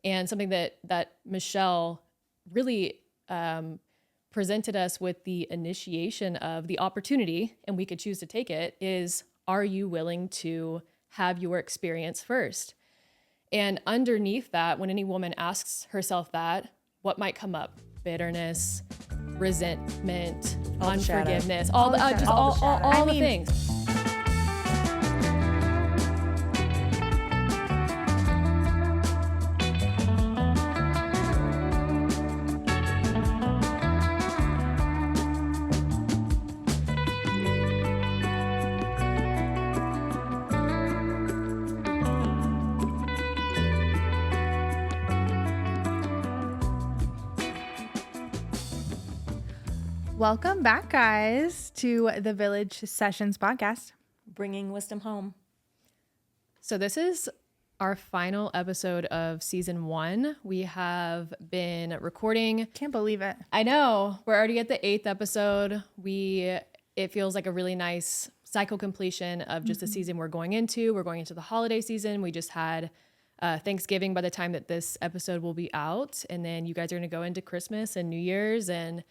And something that Michelle really presented us with the initiation of the opportunity, and we could choose to take it, is, are you willing to have your experience first? And underneath that, when any woman asks herself that, what might come up? Bitterness, resentment, unforgiveness, all the things. Welcome back, guys, to the Village Sessions podcast. Bringing wisdom home. So this is our final episode of season 1. We have been recording. Can't believe it. I know. We're already at the 8th episode. It feels like a really nice cycle completion of just the season we're going into. We're going into the holiday season. We just had Thanksgiving by the time that this episode will be out. And then you guys are going to go into Christmas and New Year's, and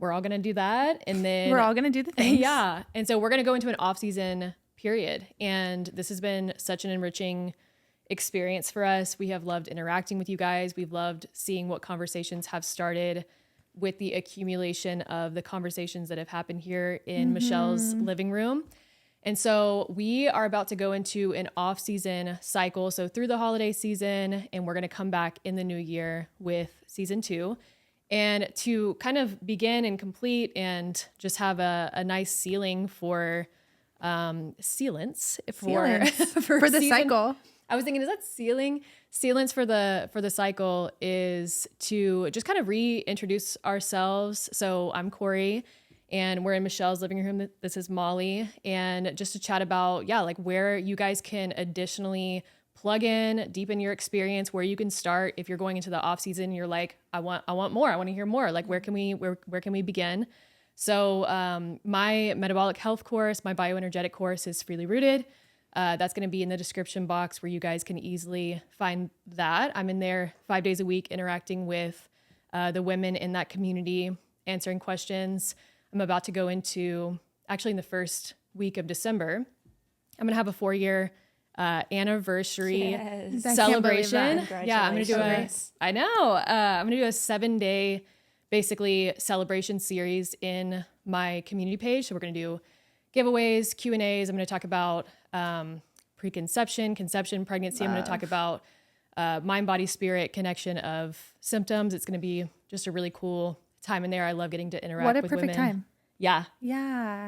we're all going to do that. And then we're all going to do the things. Yeah. And so we're going to go into an off-season period. And this has been such an enriching experience for us. We have loved interacting with you guys. We've loved seeing what conversations have started with the accumulation of the conversations that have happened here in Michelle's living room. And so we are about to go into an off-season cycle. So through the holiday season, and we're going to come back in the new year with season 2. And to kind of begin and complete and just have a nice ceiling for sealants for the cycle. I was thinking, is that ceiling? Sealants for the cycle is to just kind of reintroduce ourselves. So I'm Kori, and we're in Michelle's living room. This is Molly, and just to chat about like where you guys can additionally plug in, deepen your experience, where you can start if you're going into the off season. You're like, I want more. I want to hear more. Like, where can we begin? So my metabolic health course, my bioenergetic course, is Freely Rooted. That's going to be in the description box where you guys can easily find that. I'm in there 5 days a week interacting with the women in that community, answering questions. I'm about to go into, actually in the first week of December, I'm going to have a 4-year anniversary celebration. Yeah, I'm going to do I'm going to do a 7-day basically celebration series in my community page. So we're going to do giveaways, Q&As. I'm going to talk about preconception, conception, pregnancy. I'm going to talk about mind, body, spirit connection of symptoms. It's going to be just a really cool time in there. I love getting to interact with women. What a perfect time. Yeah.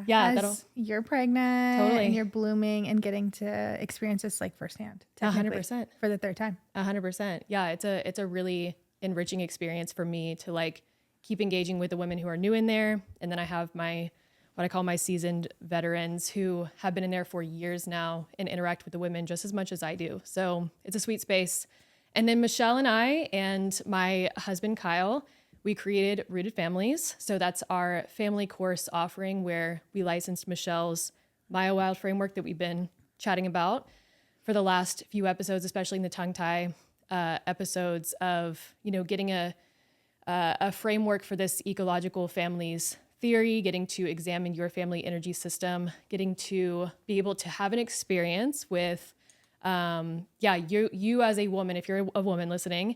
As you're pregnant and you're blooming and getting to experience this like firsthand. 100%. For the 3rd time. 100%. Yeah. It's a really enriching experience for me to like keep engaging with the women who are new in there. And then I have what I call my seasoned veterans who have been in there for years now and interact with the women just as much as I do. So it's a sweet space. And then Michelle and I and my husband, Kyle, we created Rooted Families. So that's our family course offering where we licensed Michelle's MyoWild framework that we've been chatting about for the last few episodes, especially in the tongue tie episodes of, getting a framework for this ecological families theory, getting to examine your family energy system, getting to be able to have an experience with, you as a woman, if you're a woman listening,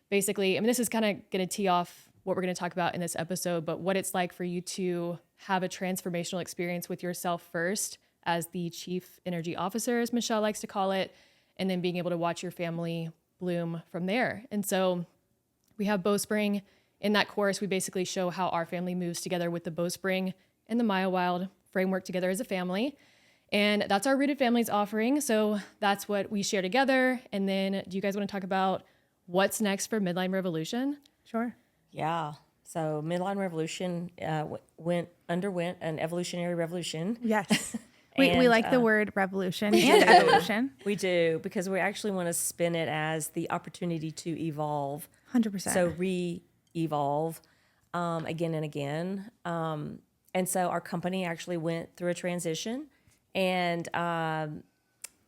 basically, this is kind of going to tee off what we're going to talk about in this episode, but what it's like for you to have a transformational experience with yourself first as the chief energy officer, as Michelle likes to call it, and then being able to watch your family bloom from there. And so we have Bowspring in that course. We basically show how our family moves together with the Bowspring and the MyoWild framework together as a family. And that's our Rooted Families offering. So that's what we share together. And then do you guys want to talk about what's next for Midline Revolution? Sure. Yeah. So Midline Revolution underwent an evolutionary revolution. Yes. We like the word revolution and evolution. We do, because we actually want to spin it as the opportunity to evolve. 100%. So re-evolve again and again. And so our company actually went through a transition. And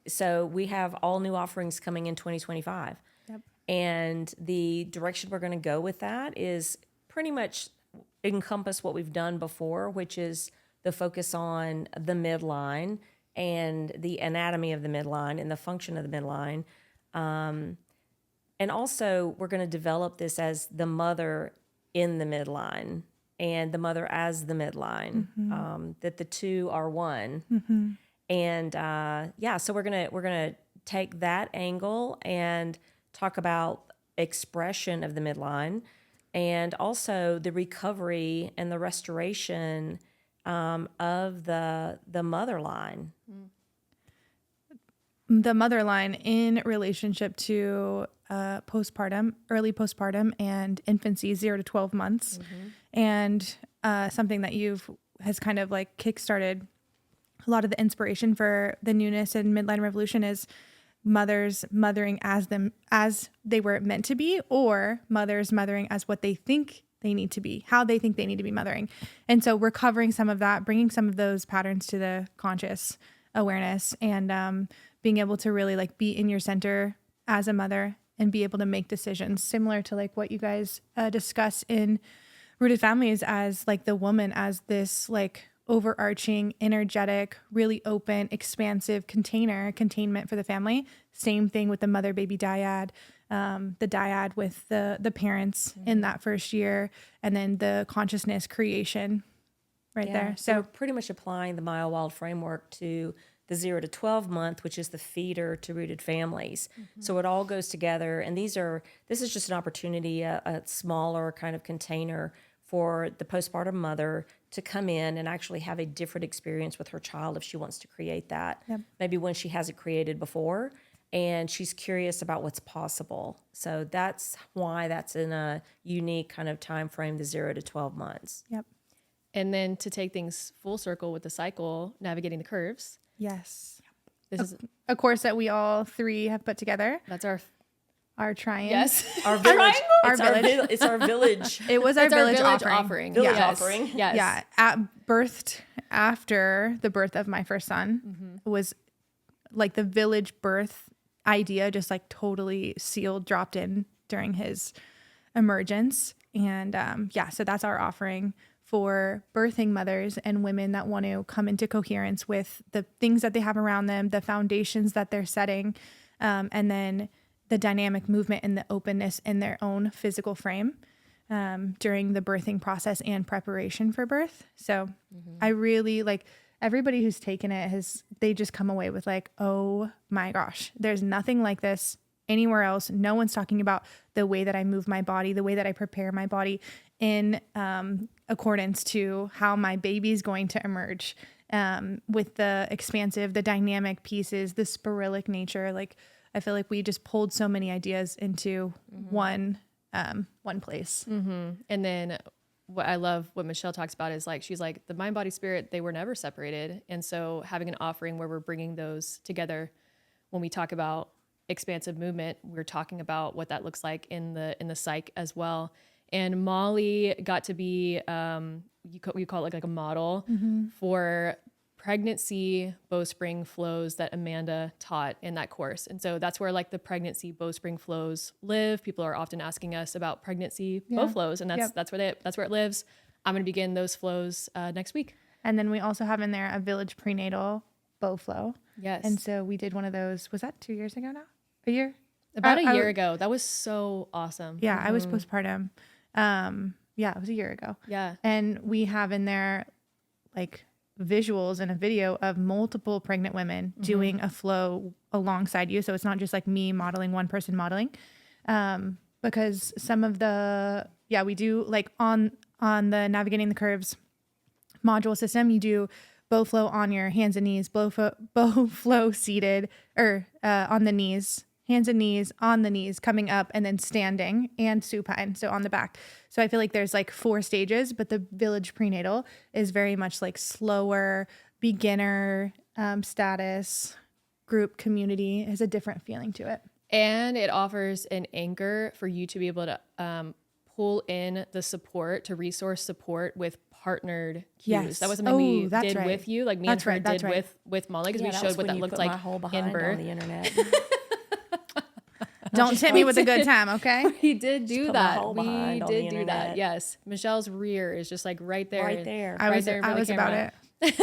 so we have all new offerings coming in 2025. Yep. And the direction we're going to go with that is pretty much encompass what we've done before, which is the focus on the midline and the anatomy of the midline and the function of the midline. And also, we're going to develop this as the mother in the midline and the mother as the midline, that the two are one. And so we're gonna take that angle and talk about expression of the midline, and also the recovery and the restoration of the mother line. The mother line in relationship to postpartum, early postpartum, and infancy, 0 to 12 months, and something that has kind of like kickstarted a lot of the inspiration for the newness in Midline Revolution is mothers mothering as they were meant to be, or mothers mothering as what they think they need to be, how they think they need to be mothering. And so we're covering some of that, bringing some of those patterns to the conscious awareness, and being able to really like be in your center as a mother and be able to make decisions similar to like what you guys discuss in Rooted Families, as like the woman as this like overarching, energetic, really open, expansive containment for the family. Same thing with the mother baby dyad, the dyad with the parents in that first year, and then the consciousness creation there. So we're pretty much applying the Mile Wild framework to the 0 to 12 month, which is the feeder to Rooted Families. So it all goes together. And this is just an opportunity, a smaller kind of container for the postpartum mother to come in and actually have a different experience with her child if she wants to create that. Maybe when she hasn't created before and she's curious about what's possible. So that's why that's in a unique kind of time frame, the 0 to 12 months. And then to take things full circle with the cycle, navigating the curves. Yes. This is a course that we all three have put together. That's our triumph. Yes. Our village. It's our village. It was our village offering. Village offering. Yes. Yeah. Birthed after the birth of my first son was like the village birth idea, just like totally sealed, dropped in during his emergence. And so that's our offering for birthing mothers and women that want to come into coherence with the things that they have around them, the foundations that they're setting, and then the dynamic movement and the openness in their own physical frame during the birthing process and preparation for birth. So I really like everybody who's taken it they just come away with like, oh my gosh, there's nothing like this anywhere else. No one's talking about the way that I move my body, the way that I prepare my body in accordance to how my baby's going to emerge, with the expansive, the dynamic pieces, the sporadic nature. Like, I feel like we just pulled so many ideas into one place. And then what I love what Michelle talks about is like, she's like, the mind, body, spirit, they were never separated. And so having an offering where we're bringing those together, when we talk about expansive movement, we're talking about what that looks like in the psych as well. And Molly got to be, you call it like a model for pregnancy bowspring flows that Amanda taught in that course. And so that's where like the pregnancy bowspring flows live. People are often asking us about pregnancy bow flows, and that's where it lives. I'm going to begin those flows next week. And then we also have in there a village prenatal bow flow. Yes. And so we did one of those. Was that 2 years ago now? A year? About a year ago. That was so awesome. Yeah, I was postpartum. It was a year ago. Yeah. And we have in there like visuals and a video of multiple pregnant women doing a flow alongside you. So it's not just like me modeling, one person modeling. Because some of we do like on the Navigating the Curves module system, you do bow flow on your hands and knees, bow flow seated or on the knees, hands and knees, on the knees, coming up, and then standing and supine, so on the back. So I feel like there's like 4 stages, but the village prenatal is very much like slower, beginner status, group community, has a different feeling to it. And it offers an anchor for you to be able to pull in the support, to resource support with partnered cues. Yes. That was something we did right. with you, like me that's and her right. did with Molly, because we showed what that looked like my whole in behind birth. on the internet. Don't tempt me with a good time, okay? We did do put my that. whole We behind on the did do that. internet. Yes. Michelle's rear is just like right there. Right there. I was there in front of the about camera. it.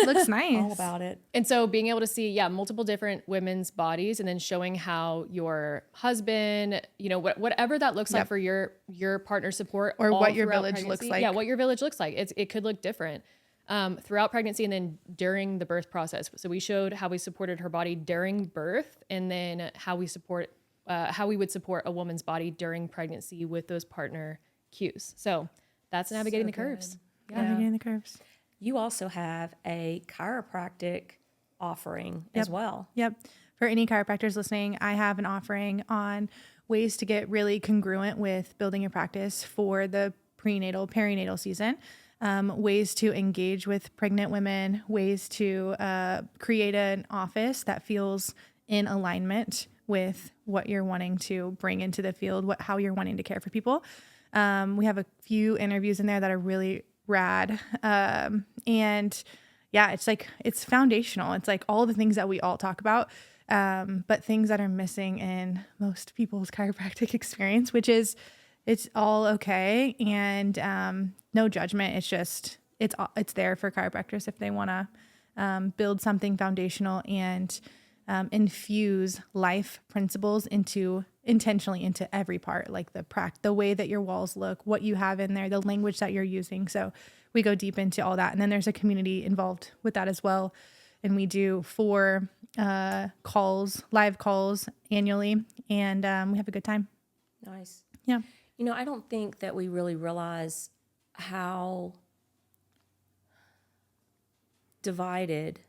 Looks nice. All about it. And so being able to see, multiple different women's bodies and then showing how your husband, whatever that looks like for your partner support Or all what your throughout village pregnancy. looks like. Yeah, what your village looks like. It could look different throughout pregnancy and then during the birth process. So we showed how we supported her body during birth and then how we would support a woman's body during pregnancy with those partner cues. So that's navigating the curves. Navigating the curves. You also have a chiropractic offering as well. Yep. For any chiropractors listening, I have an offering on ways to get really congruent with building your practice for the perinatal season, ways to engage with pregnant women, ways to create an office that feels in alignment with what you're wanting to bring into the field, how you're wanting to care for people. We have a few interviews in there that are really rad. And yeah, it's foundational. It's like all the things that we all talk about, but things that are missing in most people's chiropractic experience, which is it's all okay. And, no judgment. It's just, it's there for chiropractors if they want to, build something foundational and, infuse life principles intentionally into every part, like the way that your walls look, what you have in there, the language that you're using. So we go deep into all that. And then there's a community involved with that as well. And we do 4 live calls annually, and we have a good time. Nice. Yeah. I don't think that we really realize how divided,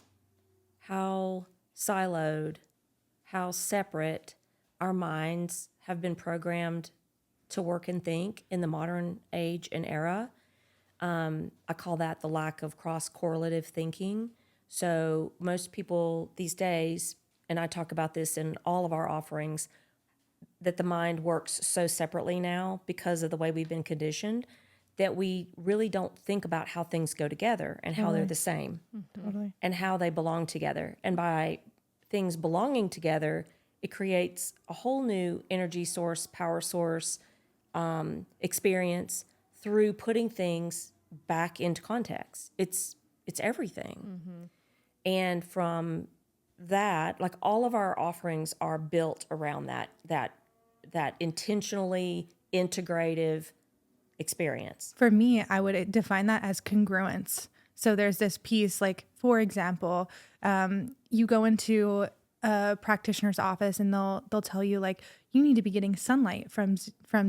how siloed, how separate our minds have been programmed to work and think in the modern age and era. I call that the lack of cross-correlative thinking. So most people these days, and I talk about this in all of our offerings, that the mind works so separately now because of the way we've been conditioned that we really don't think about how things go together and how they're the same Totally. and how they belong together. And by things belonging together, it creates a whole new energy source, power source, experience through putting things back into context. It's everything. And from that, like all of our offerings are built around that intentionally integrative experience. For me, I would define that as congruence. So there's this piece, like, for example, you go into a practitioner's office and they'll tell you, like, you need to be getting sunlight from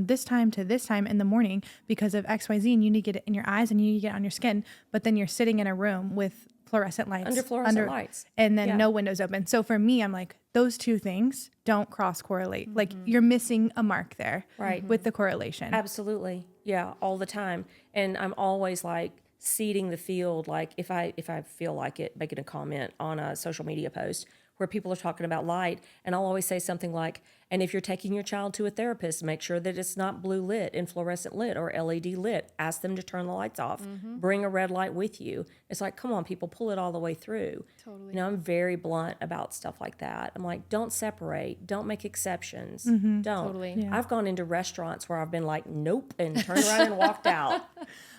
this time to this time in the morning because of XYZ, and you need to get it in your eyes and you need to get it on your skin. But then you're sitting in a room with fluorescent lights. Under fluorescent lights. And then no windows open. So for me, I'm like, those two things don't cross-correlate. Like, you're missing a mark there with the correlation. Absolutely. Yeah, all the time. And I'm always like seeding the field. Like if I feel like it, making a comment on a social media post where people are talking about light, and I'll always say something like, and if you're taking your child to a therapist, make sure that it's not blue lit and fluorescent lit or LED lit. Ask them to turn the lights off. Bring a red light with you. It's like, come on, people, pull it all the way through. Totally. I'm very blunt about stuff like that. I'm like, don't separate. Don't make exceptions. Don't. Totally. Yeah. I've gone into restaurants where I've been like, nope, and turned around and walked out.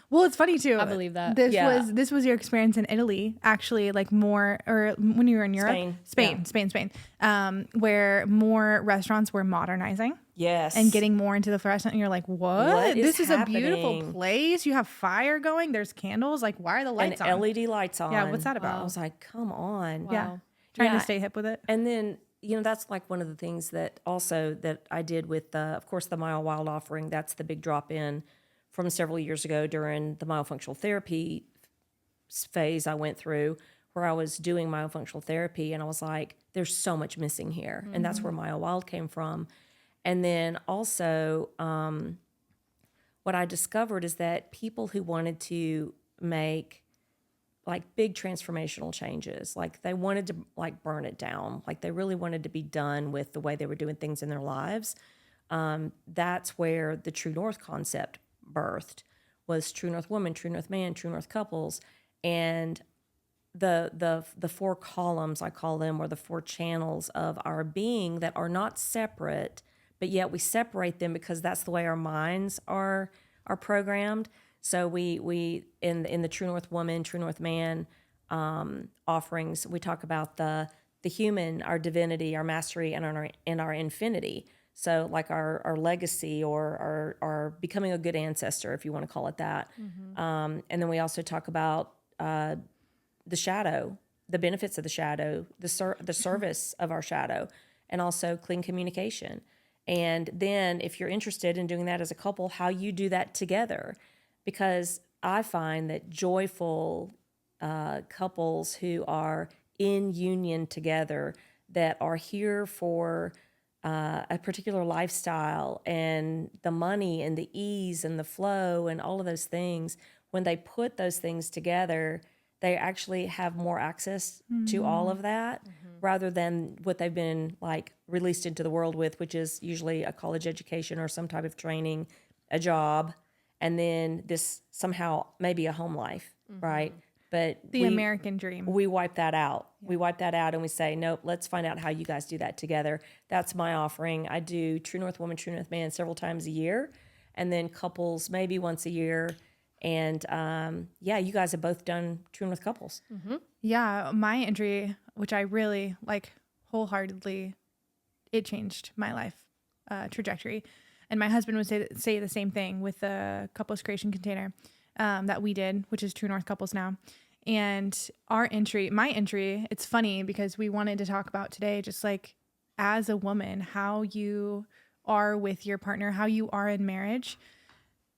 Well, it's funny too. I believe that. This was your experience in Italy, actually, like more, or when you were in Europe, Spain, where more restaurants were modernizing. Yes. And getting more into the fluorescent, and you're like, what? This is happening? a beautiful place. You have fire going. There's candles. Like, why are the lights and on? LED lights on. Yeah, what's that about? I was like, come on. Wow. Yeah. Trying to stay hip with it. And then, that's like one of the things that I did with, of course, the Mile Wild offering. That's the big drop in from several years ago during the myofunctional therapy phase I went through, where I was doing myofunctional therapy, and I was like, there's so much missing here. And that's where Mile Wild came from. And then also, what I discovered is that people who wanted to make like big transformational changes, like they wanted to like burn it down, like they really wanted to be done with the way they were doing things in their lives. That's where the True North concept birthed, was True North Woman, True North Man, True North Couples. And the 4 columns, I call them, or the 4 channels of our being that are not separate but yet we separate them because that's the way our minds are programmed. So we in the True North Woman, True North Man offerings, we talk about the human, our divinity, our mastery, and our infinity. So like our legacy or our becoming a good ancestor, if you want to call it that. And then we also talk about the shadow, the benefits of the shadow, the service of our shadow, and also clean communication. And then if you're interested in doing that as a couple, how you do that together. Because I find that joyful couples who are in union together, that are here for a particular lifestyle and the money and the ease and the flow and all of those things, when they put those things together, they actually have more access to all of that rather than what they've been like released into the world with, which is usually a college education or some type of training, a job, and then this somehow maybe a home life, right? But The American dream. we wipe that out. Yeah. We wipe that out and we say, nope, let's find out how you guys do that together. That's my offering. I do True North Woman, True North Man several times a year, and then couples maybe once a year. And you guys have both done True North couples. Yeah, my entry, which I really like wholeheartedly, it changed my life trajectory. And my husband would say the same thing with the couples creation container that we did, which is True North Couples now. And my entry, it's funny because we wanted to talk about today, just like as a woman, how you are with your partner, how you are in marriage,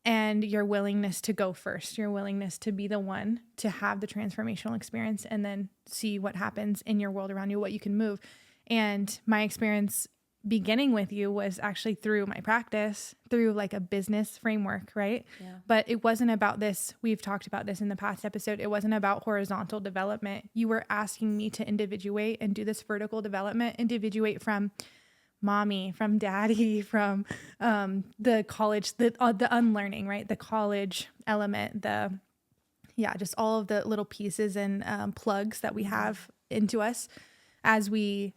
and your willingness to go first, your willingness to be the one to have the transformational experience and then see what happens in your world around you, what you can move. And my experience beginning with you was actually through my practice, through like a business framework, right? Yeah. But it wasn't about this. We've talked about this in the past episode. It wasn't about horizontal development. You were asking me to individuate and do this vertical development, individuate from mommy, from daddy, from the college, the unlearning, right? The college element, just all of the little pieces and plugs that we have into us as we're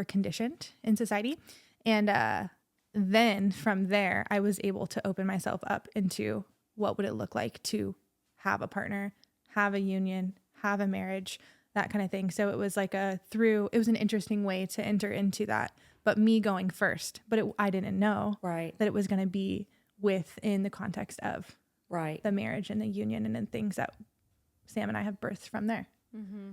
conditioned in society. And then from there, I was able to open myself up into what would it look like to have a partner, have a union, have a marriage, that kind of thing. So it was like it was an interesting way to enter into that, but me going first, but I didn't know that it was going to be within the context of the marriage and the union and then things that Sam and I have birthed from there. Mm-hmm.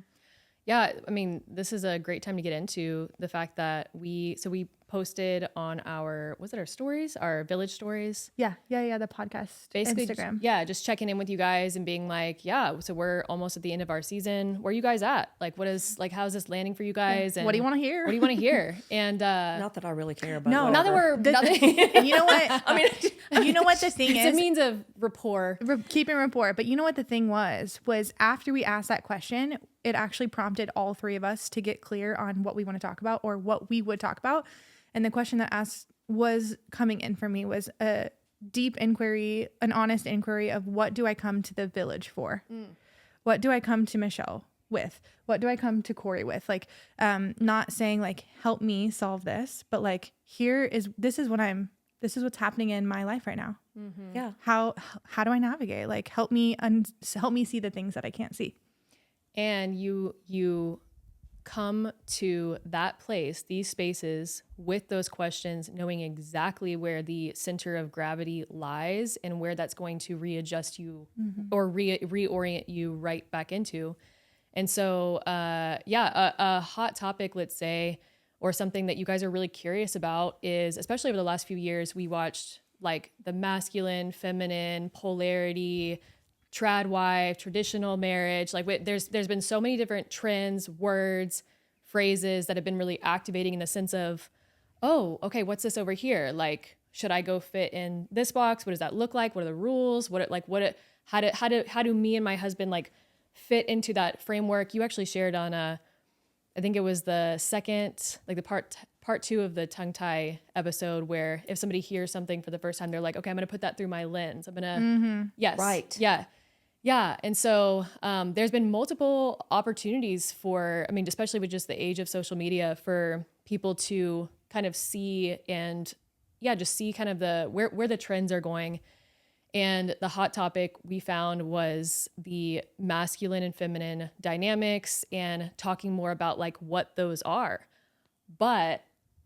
Yeah, I mean, this is a great time to get into the fact that we posted on our stories, our village stories. Yeah, the podcast, basically, Instagram. Just checking in with you guys and being like, so we're almost at the end of our season. Where are you guys at? Like, how's this landing for you guys? And what do you want to hear? What do you want to hear? And not that I really care about. No, not that we're. You know what? I mean, you know what the thing is? It's a means of rapport, keeping rapport. But you know what the thing was after we asked that question, it actually prompted all three of us to get clear on what we want to talk about or what we would talk about. And the question that was coming in for me was a deep inquiry, an honest inquiry of what do I come to the village for? What do I come to Michelle with? What do I come to Kori with? Like, not saying like, help me solve this, but like, this is what's happening in my life right now. Mm-hmm. Yeah. How do I navigate? Like, help me see the things that I can't see. And you come to that place, these spaces, with those questions, knowing exactly where the center of gravity lies and where that's going to readjust you or reorient you right back into. And so, a hot topic, let's say, or something that you guys are really curious about is, especially over the last few years, we watched like the masculine, feminine, polarity, trad wife, traditional marriage. Like there's been so many different trends, words, phrases that have been really activating in the sense of, oh, okay, what's this over here? Like, should I go fit in this box? What does that look like? What are the rules? How do me and my husband like fit into that framework? You actually shared on I think it was the second, like the part 2 of the tongue tie episode, where if somebody hears something for the first time, they're like, okay, I'm going to put that through my lens. I'm going to, yes. Right. Yeah. Yeah. And so there's been multiple opportunities especially with just the age of social media, for people to kind of see and just see kind of where the trends are going. And the hot topic we found was the masculine and feminine dynamics and talking more about like what those are.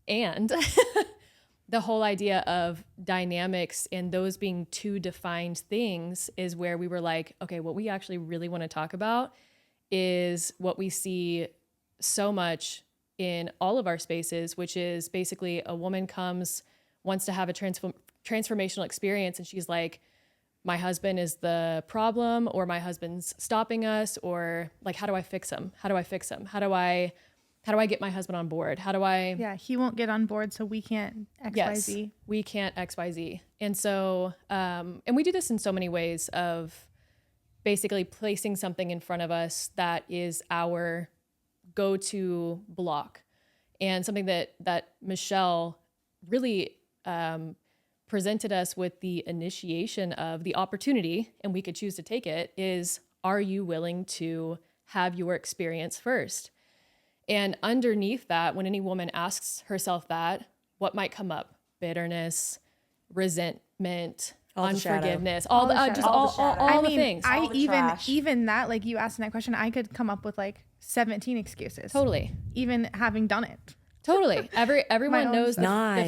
And the whole idea of dynamics and those being two defined things is where we were like, okay, what we actually really want to talk about is what we see so much in all of our spaces, which is basically a woman wants to have a transformational experience, and she's like, my husband is the problem, or my husband's stopping us, or like, how do I fix him? How do I fix him? How do I get my husband on board? How do I? Yeah, he won't get on board, so we can't X, Y, Z. Yes, we can't X, Y, Z. And so, and we do this in so many ways of basically placing something in front of us that is our go-to block, and something that Michelle really presented us with the initiation of the opportunity, and we could choose to take it, is, are you willing to have your experience first? And underneath that, when any woman asks herself that, what might come up? Bitterness, resentment, unforgiveness, all the things. Even that, like you asked in that question, I could come up with like 17 excuses. Totally. Even having done it. Totally. Everyone knows the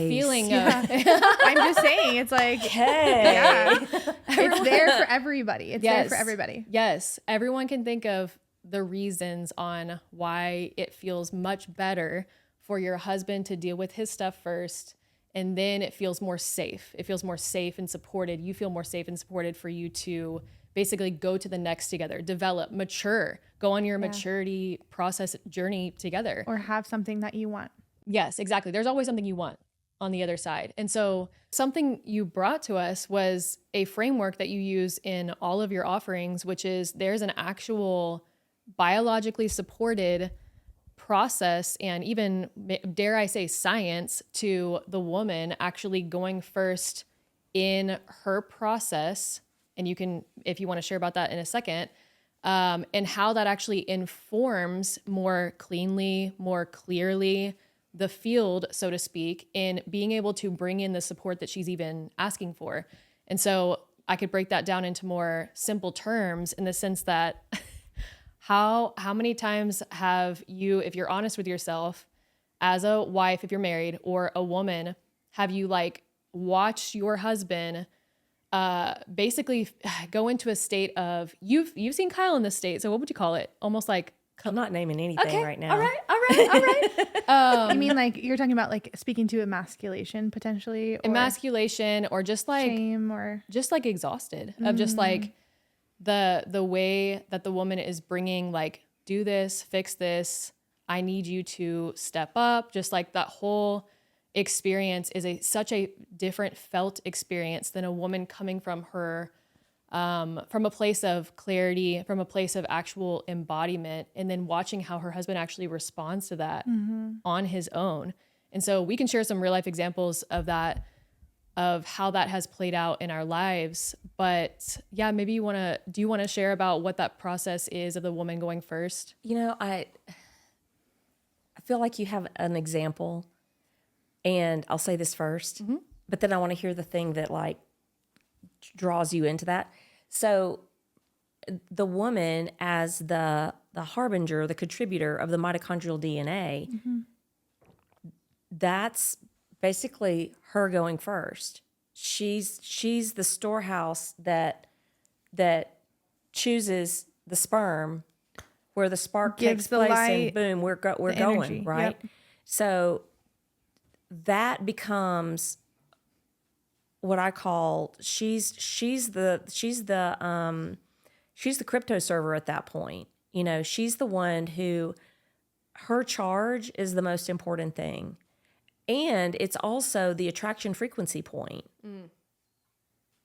feeling of. I'm just saying, it's like, hey, yeah, it's there for everybody. It's there for everybody. Yes. Everyone can think of the reasons on why it feels much better for your husband to deal with his stuff first. And then it feels more safe. It feels more safe and supported. You feel more safe and supported for you to basically go to the next together, develop, mature, go on your maturity process journey together. Or have something that you want. Yes, exactly. There's always something you want on the other side. And so something you brought to us was a framework that you use in all of your offerings, which is there's an actual biologically supported process and even, dare I say, science to the woman actually going first in her process. And you can, if you want to share about that in a second, and how that actually informs more cleanly, more clearly the field, so to speak, in being able to bring in the support that she's even asking for. And so I could break that down into more simple terms in the sense that how many times have you, if you're honest with yourself as a wife, if you're married, or a woman, have you like watched your husband basically go into a state of, you've seen Kyle in this state, so what would you call it? Almost like, I'm not naming anything right now. All right. You mean like you're talking about like speaking to emasculation potentially? Or emasculation, or just like shame, or just like exhausted of just like the way that the woman is bringing like, do this, fix this. I need you to step up. Just like that whole experience is such a different felt experience than a woman coming from her from a place of clarity, from a place of actual embodiment, and then watching how her husband actually responds to that on his own. And so we can share some real life examples of that, of how that has played out in our lives. But yeah, maybe do you want to share about what that process is of the woman going first? You know, I feel like you have an example, and I'll say this first, but then I want to hear the thing that like draws you into that. So the woman as the harbinger, the contributor of the mitochondrial DNA, that's basically her going first. She's the storehouse that chooses the sperm, where the spark Gives takes the place, light, and boom, we're going, energy. right? Yep. So that becomes what I call she's the crypto server at that point. You know, she's the one who, her charge is the most important thing. And it's also the attraction frequency point.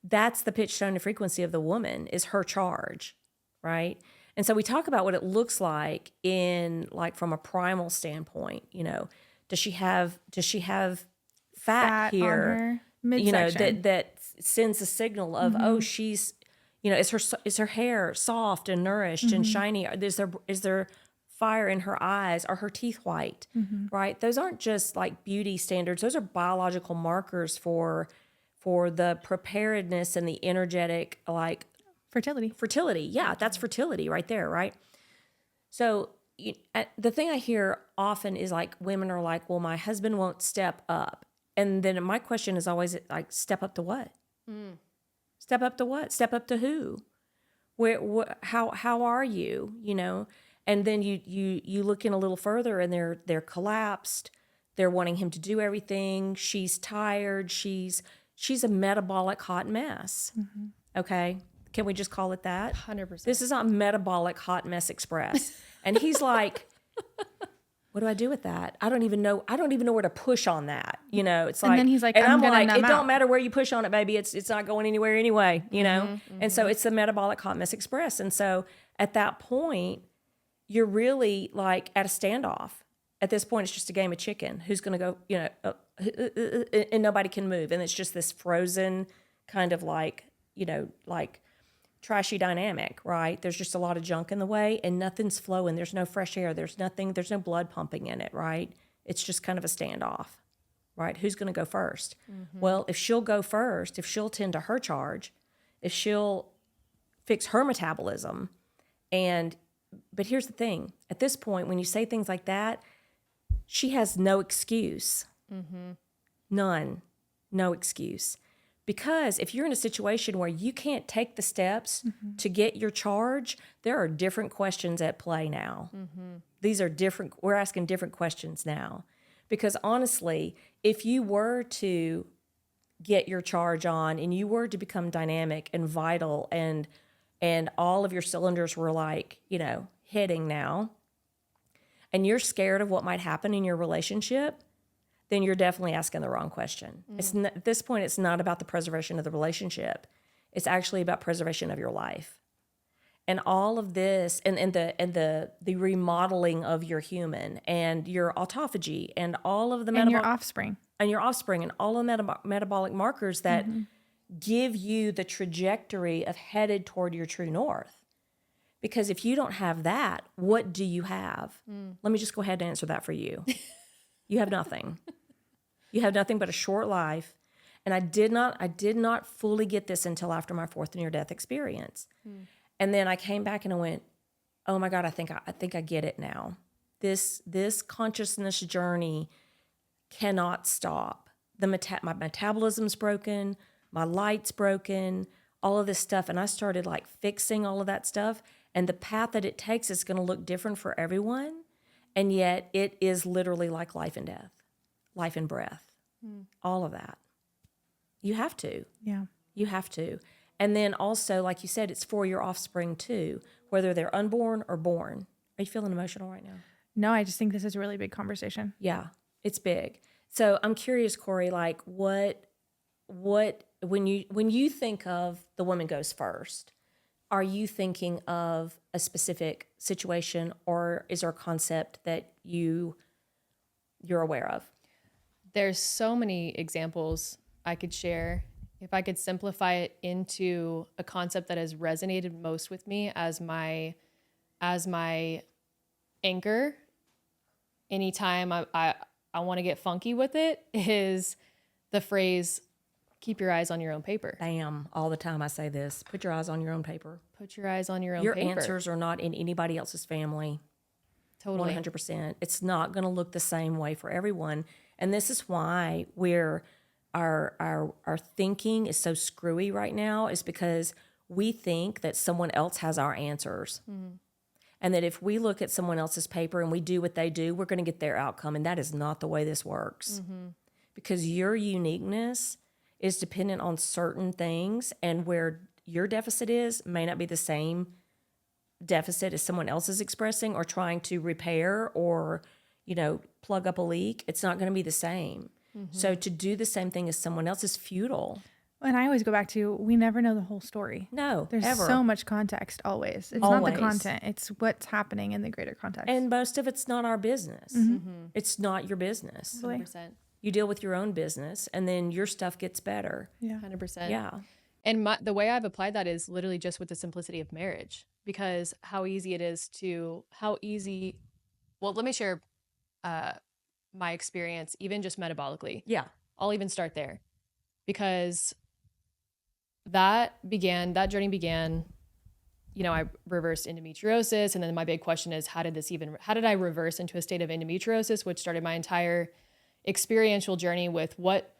That's the pitch, tone, and frequency of the woman, is her charge, right? And so we talk about what it looks like in, like, from a primal standpoint. You know, does she have fat here? on her You know, midsection. that sends a signal of, oh, she's, you know, is her hair soft and nourished and shiny? Is there fire in her eyes? Are her teeth white? Right? Those aren't just like beauty standards. Those are biological markers for the preparedness and the energetic, like fertility. Yeah, that's fertility right there, right? So the thing I hear often is like women are like, well, my husband won't step up. And then my question is always like, step up to what? Step up to what? Step up to who? How are you? You know? And then you look in a little further and they're collapsed. They're wanting him to do everything. She's tired. She's a metabolic hot mess. Okay? Can we just call it that? 100%. This is not metabolic hot mess express. And he's like, what do I do with that? I don't even know where to push on that. You know, it's like, And then he's like, and I'm I'm gonna like, numb it don't out. matter where you push on it, baby. It's not going anywhere anyway, you know? And so it's the metabolic hot mess express. And so at that point, you're really like at a standoff. At this point, it's just a game of chicken. Who's going to go, you know, and nobody can move. And it's just this frozen kind of like, you know, like trashy dynamic, right? There's just a lot of junk in the way and nothing's flowing. There's no fresh air. There's no blood pumping in it, right? It's just kind of a standoff, right? Who's going to go first? Well, if she'll go first, if she'll tend to her charge, if she'll fix her metabolism, but here's the thing. At this point, when you say things like that, she has no excuse. None. No excuse. Because if you're in a situation where you can't take the steps to get your charge, there are different questions at play now. These are different, we're asking different questions now. Because honestly, if you were to get your charge on and you were to become dynamic and vital and all of your cylinders were like, you know, hitting now, and you're scared of what might happen in your relationship, then you're definitely asking the wrong question. At this point, it's not about the preservation of the relationship. It's actually about preservation of your life. And all of this, and the remodeling of your human and your autophagy and all of the your offspring. And your offspring and all of the metabolic markers that give you the trajectory of headed toward your true north. Because if you don't have that, what do you have? Let me just go ahead and answer that for you. You have nothing. You have nothing but a short life. And I did not fully get this until after my fourth near-death experience. And then I came back and I went, oh my God, I think I get it now. This consciousness journey cannot stop. My metabolism's broken, my light's broken, all of this stuff. And I started like fixing all of that stuff. And the path that it takes is going to look different for everyone. And yet it is literally like life and death, life and breath, all of that. You have to. Yeah. You have to. And then also, like you said, it's for your offspring too, whether they're unborn or born. Are you feeling emotional right now? No, I just think this is a really big conversation. Yeah, it's big. So I'm curious, Kori, like what when you think of the woman goes first, are you thinking of a specific situation, or is there a concept that you're aware of? There's so many examples I could share. If I could simplify it into a concept that has resonated most with me as my anchor, anytime I want to get funky with it, is the phrase, keep your eyes on your own paper. Bam. All the time I say this. Put your eyes on your own paper. Put your eyes on your own Your paper. answers are not in anybody else's family. Totally. 100%. It's not going to look the same way for everyone. And this is why our thinking is so screwy right now, is because we think that someone else has our answers. And that if we look at someone else's paper and we do what they do, we're going to get their outcome. And that is not the way this works. Because your uniqueness is dependent on certain things, and where your deficit is may not be the same deficit as someone else is expressing or trying to repair or, you know, plug up a leak. It's not going to be the same. So to do the same thing as someone else is futile. And I always go back to, we never know the whole story. No, There's ever. so much context always. It's not the content. It's what's happening in the greater context. And most of it's not our business. It's not your business. 100%. You deal with your own business, and then your stuff gets better. Yeah. 100%. Yeah. And the way I've applied that is literally just with the simplicity of marriage, because how easy Well, let me share my experience, even just metabolically. Yeah. I'll even start there because that journey began, I reversed endometriosis. And then my big question is, how did I reverse into a state of endometriosis, which started my entire experiential journey with what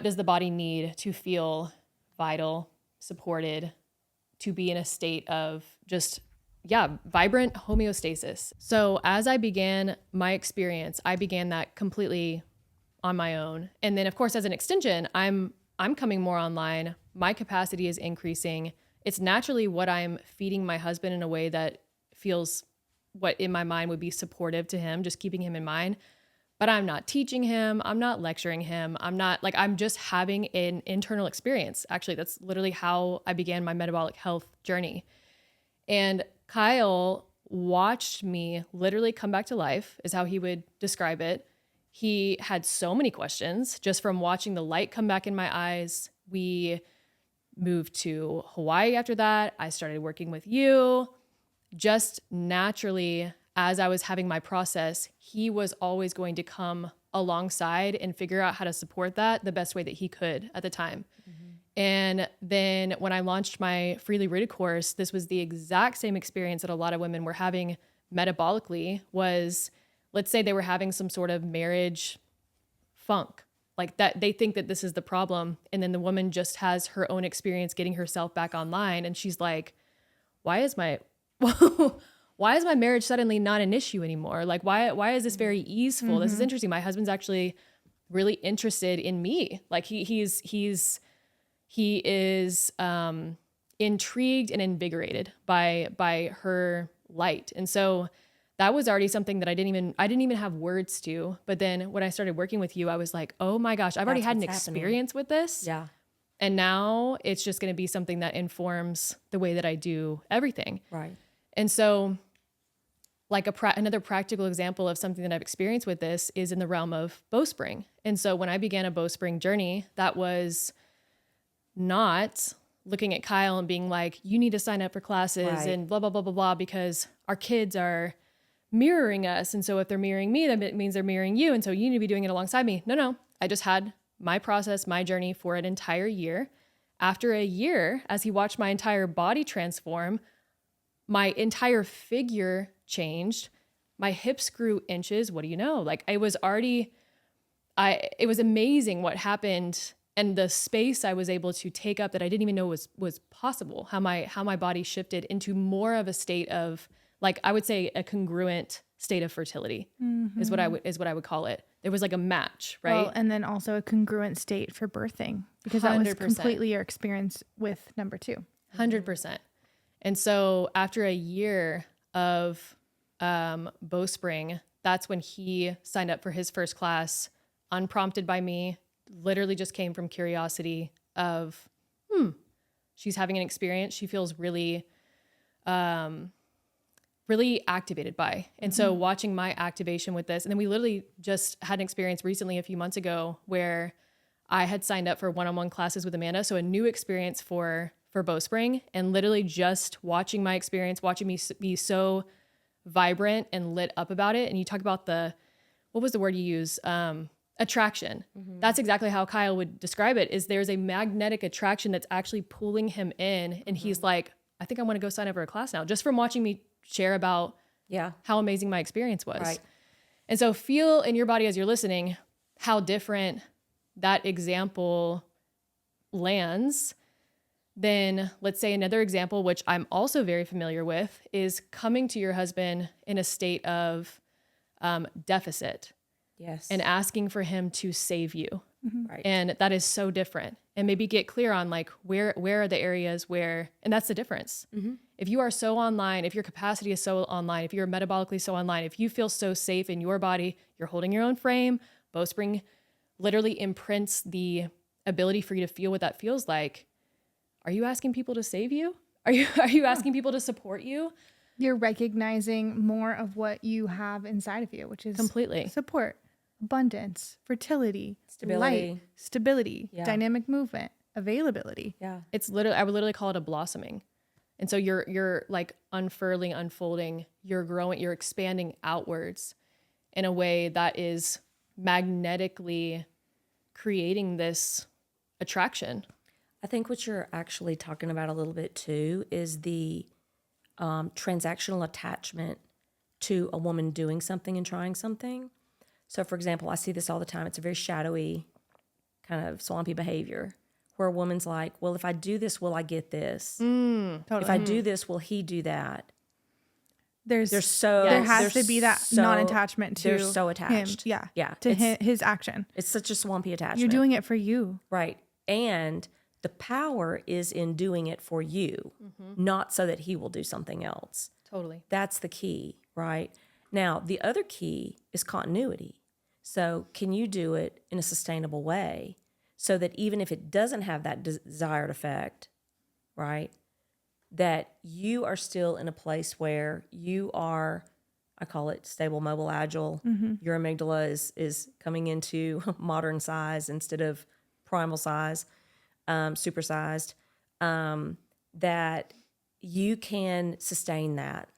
does the body need to feel vital, supported, to be in a state of just, vibrant homeostasis. So as I began my experience, I began that completely on my own. And then of course, as an extension, I'm coming more online. My capacity is increasing. It's naturally what I'm feeding my husband in a way that feels what in my mind would be supportive to him, just keeping him in mind. But I'm not teaching him. I'm not lecturing him. I'm just having an internal experience. Actually, that's literally how I began my metabolic health journey. And Kyle watched me literally come back to life, is how he would describe it. He had so many questions just from watching the light come back in my eyes. We moved to Hawaii after that. I started working with you. Just naturally, as I was having my process, he was always going to come alongside and figure out how to support that the best way that he could at the time. And then when I launched my Freely Rooted course, this was the exact same experience that a lot of women were having metabolically. Was, let's say they were having some sort of marriage funk, like that they think that this is the problem. And then the woman just has her own experience getting herself back online. And she's like, why is my marriage suddenly not an issue anymore? Like, why is this very easeful? This is interesting. My husband's actually really interested in me. Like he is intrigued and invigorated by her light. And so that was already something that I didn't even have words to. But then when I started working with you, I was like, oh my gosh, I've already had an experience with this. Yeah. And now it's just going to be something that informs the way that I do everything. Right. And so like another practical example of something that I've experienced with this is in the realm of bowspring. And so when I began a bowspring journey, that was not looking at Kyle and being like, you need to sign up for classes and blah, blah, blah, blah, blah, because our kids are mirroring us. And so if they're mirroring me, then it means they're mirroring you. And so you need to be doing it alongside me. No. I just had my process, my journey for an entire year. After a year, as he watched my entire body transform, my entire figure changed. My hips grew inches. What do you know? Like it was amazing what happened and the space I was able to take up that I didn't even know was possible. How my body shifted into more of a state of, like, I would say a congruent state of fertility is what I would call it. There was like a match, right? Well, and then also a congruent state for birthing, because that was 100%. completely your experience with number 2. 100%. And so after a year of bowspring, that's when he signed up for his first class, unprompted by me, literally just came from curiosity of, she's having an experience she feels really, really activated by. And so watching my activation with this, and then we literally just had an experience recently a few months ago where I had signed up for one-on-one classes with Amanda. So a new experience for bowspring, and literally just watching my experience, watching me be so vibrant and lit up about it. And you talk about what was the word you use? Attraction. That's exactly how Kyle would describe it, is there's a magnetic attraction that's actually pulling him in. And he's like, I think I want to go sign up for a class now, just from watching me share about how amazing my experience was. Right. And so feel in your body as you're listening, how different that example lands. Then let's say another example, which I'm also very familiar with, is coming to your husband in a state of deficit. Yes. And asking for him to save you. Right. And that is so different. And maybe get clear on like, where are the areas where, and that's the difference. If you are so online, if your capacity is so online, if you're metabolically so online, if you feel so safe in your body, you're holding your own frame, bowspring literally imprints the ability for you to feel what that feels like. Are you asking people to save you? Are you asking people to support you? You're recognizing more of what you have inside of you, which is Completely. support, abundance, fertility, Stability. light, stability, Yeah. dynamic movement, availability. Yeah. It's literally, I would literally call it a blossoming. And so you're like unfurling, unfolding, you're growing, you're expanding outwards in a way that is magnetically creating this attraction. I think what you're actually talking about a little bit too is the transactional attachment to a woman doing something and trying something. So, for example, I see this all the time. It's a very shadowy kind of swampy behavior where a woman's like, well, if I do this, will I get this? Totally. If I do this, will he do that? There has to be that non-attachment to they're so attached. him. Yeah. Yeah. To his action. It's such a swampy attachment. You're doing it for you. Right. And the power is in doing it for you, not so that he will do something else. Totally. That's the key, right? Now, the other key is continuity. So can you do it in a sustainable way so that even if it doesn't have that desired effect, right, that you are still in a place where you are, I call it stable, mobile, agile. Your amygdala is coming into modern size instead of primal size, supersized, that you can sustain that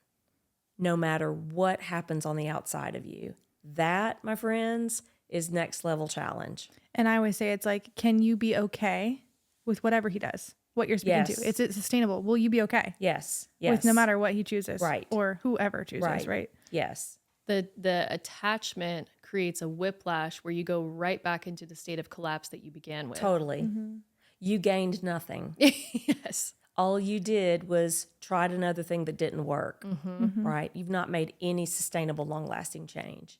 no matter what happens on the outside of you. That, my friends, is next level challenge. And I always say it's like, can you be okay with whatever he does? What you're speaking to? Is it sustainable? Will you be okay? Yes. With no matter what he chooses. Right. Or whoever chooses, right? Yes. The attachment creates a whiplash where you go right back into the state of collapse that you began with. Totally. You gained nothing. Yes. All you did was tried another thing that didn't work, right? You've not made any sustainable, long-lasting change.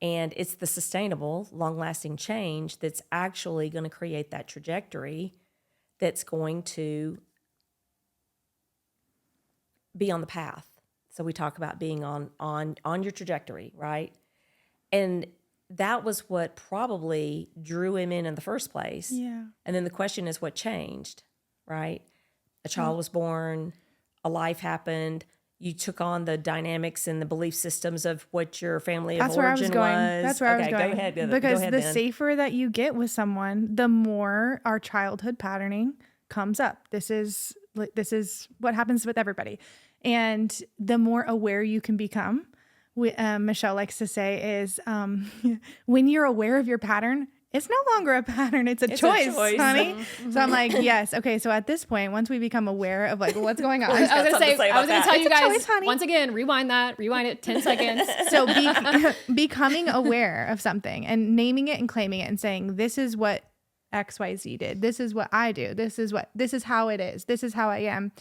And it's the sustainable, long-lasting change that's actually going to create that trajectory that's going to be on the path. So we talk about being on your trajectory, right? And that was what probably drew him in the first place. Yeah. And then the question is what changed, right? A child was born, a life happened. You took on the dynamics and the belief systems of what your family of origin was. That's where I was going. Go ahead. Because go ahead, the then. safer that you get with someone, the more our childhood patterning comes up. This is what happens with everybody. And the more aware you can become, Michelle likes to say is when you're aware of your pattern, it's no longer a pattern. It's a choice, honey. So I'm like, yes. Okay. So at this point, once we become aware of like what's going on, I was going to tell you guys, choice, once again, rewind it 10 seconds. So becoming aware of something and naming it and claiming it and saying, this is what XYZ did. This is what I do. This is how it is. This is how I am.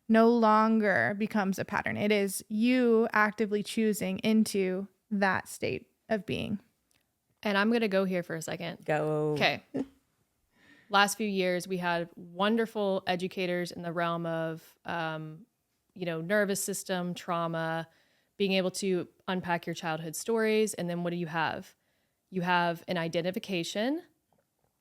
No longer becomes a pattern. It is you actively choosing into that state of being. And I'm going to go here for a second. Go. Okay. Last few years, we had wonderful educators in the realm of, nervous system, trauma, being able to unpack your childhood stories. And then what do you have? You have an identification,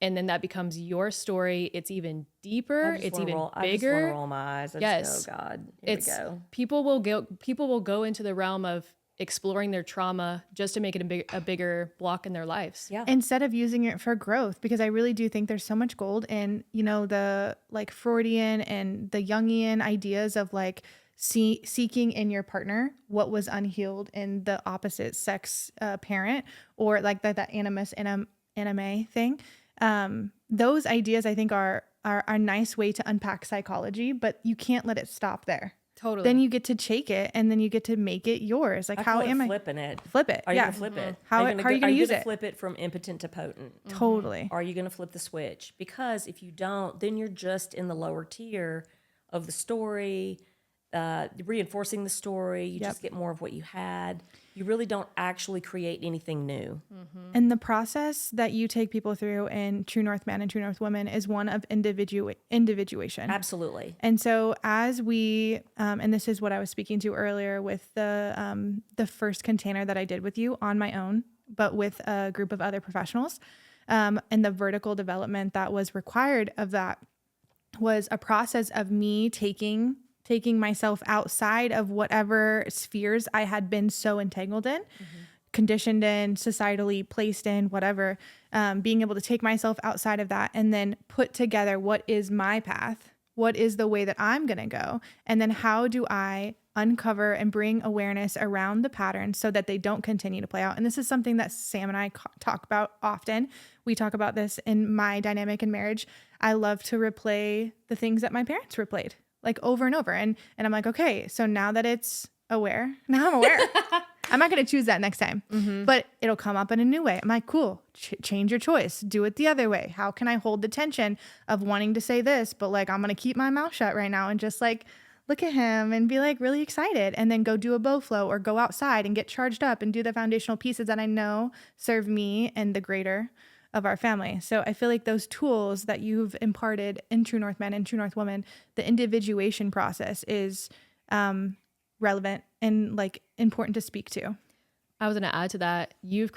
and then that becomes your story. It's even deeper. It's even bigger. I just want to roll my eyes. Yes. Oh God. Here we go. People will go into the realm of exploring their trauma just to make it a bigger block in their lives. Yeah. Instead of using it for growth, because I really do think there's so much gold in, the like Freudian and the Jungian ideas of like seeking in your partner what was unhealed in the opposite sex parent, or like that animus anime thing. Those ideas I think are a nice way to unpack psychology, but you can't let it stop there. Totally. Then you get to take it and then you get to make it yours. Like, how am I flipping it? Flip it. Are you going to flip it? How are you going to use it? Flip it from impotent to potent. Totally. Are you going to flip the switch? Because if you don't, then you're just in the lower tier of the story, reinforcing the story. You just get more of what you had. You really don't actually create anything new. And the process that you take people through in True North Man and True North Woman is one of individuation. Absolutely. And so as we, and this is what I was speaking to earlier with the first container that I did with you on my own, but with a group of other professionals, and the vertical development that was required of that was a process of me taking myself outside of whatever spheres I had been so entangled in, conditioned in, societally placed in, whatever, being able to take myself outside of that and then put together what is my path, what is the way that I'm going to go? And then how do I uncover and bring awareness around the patterns so that they don't continue to play out? And this is something that Sam and I talk about often. We talk about this in my dynamic in marriage. I love to replay the things that my parents replayed, like over and over. And I'm like, okay, so now that it's aware, now I'm aware. I'm not going to choose that next time, but it'll come up in a new way. I'm like, cool, change your choice. Do it the other way. How can I hold the tension of wanting to say this, but like, I'm going to keep my mouth shut right now and just like, look at him and be like really excited, and then go do a bow flow or go outside and get charged up and do the foundational pieces that I know serve me and the greater of our family. So I feel like those tools that you've imparted in True North Men and True North Women, the individuation process is relevant and like important to speak to. I was going to add to that. You've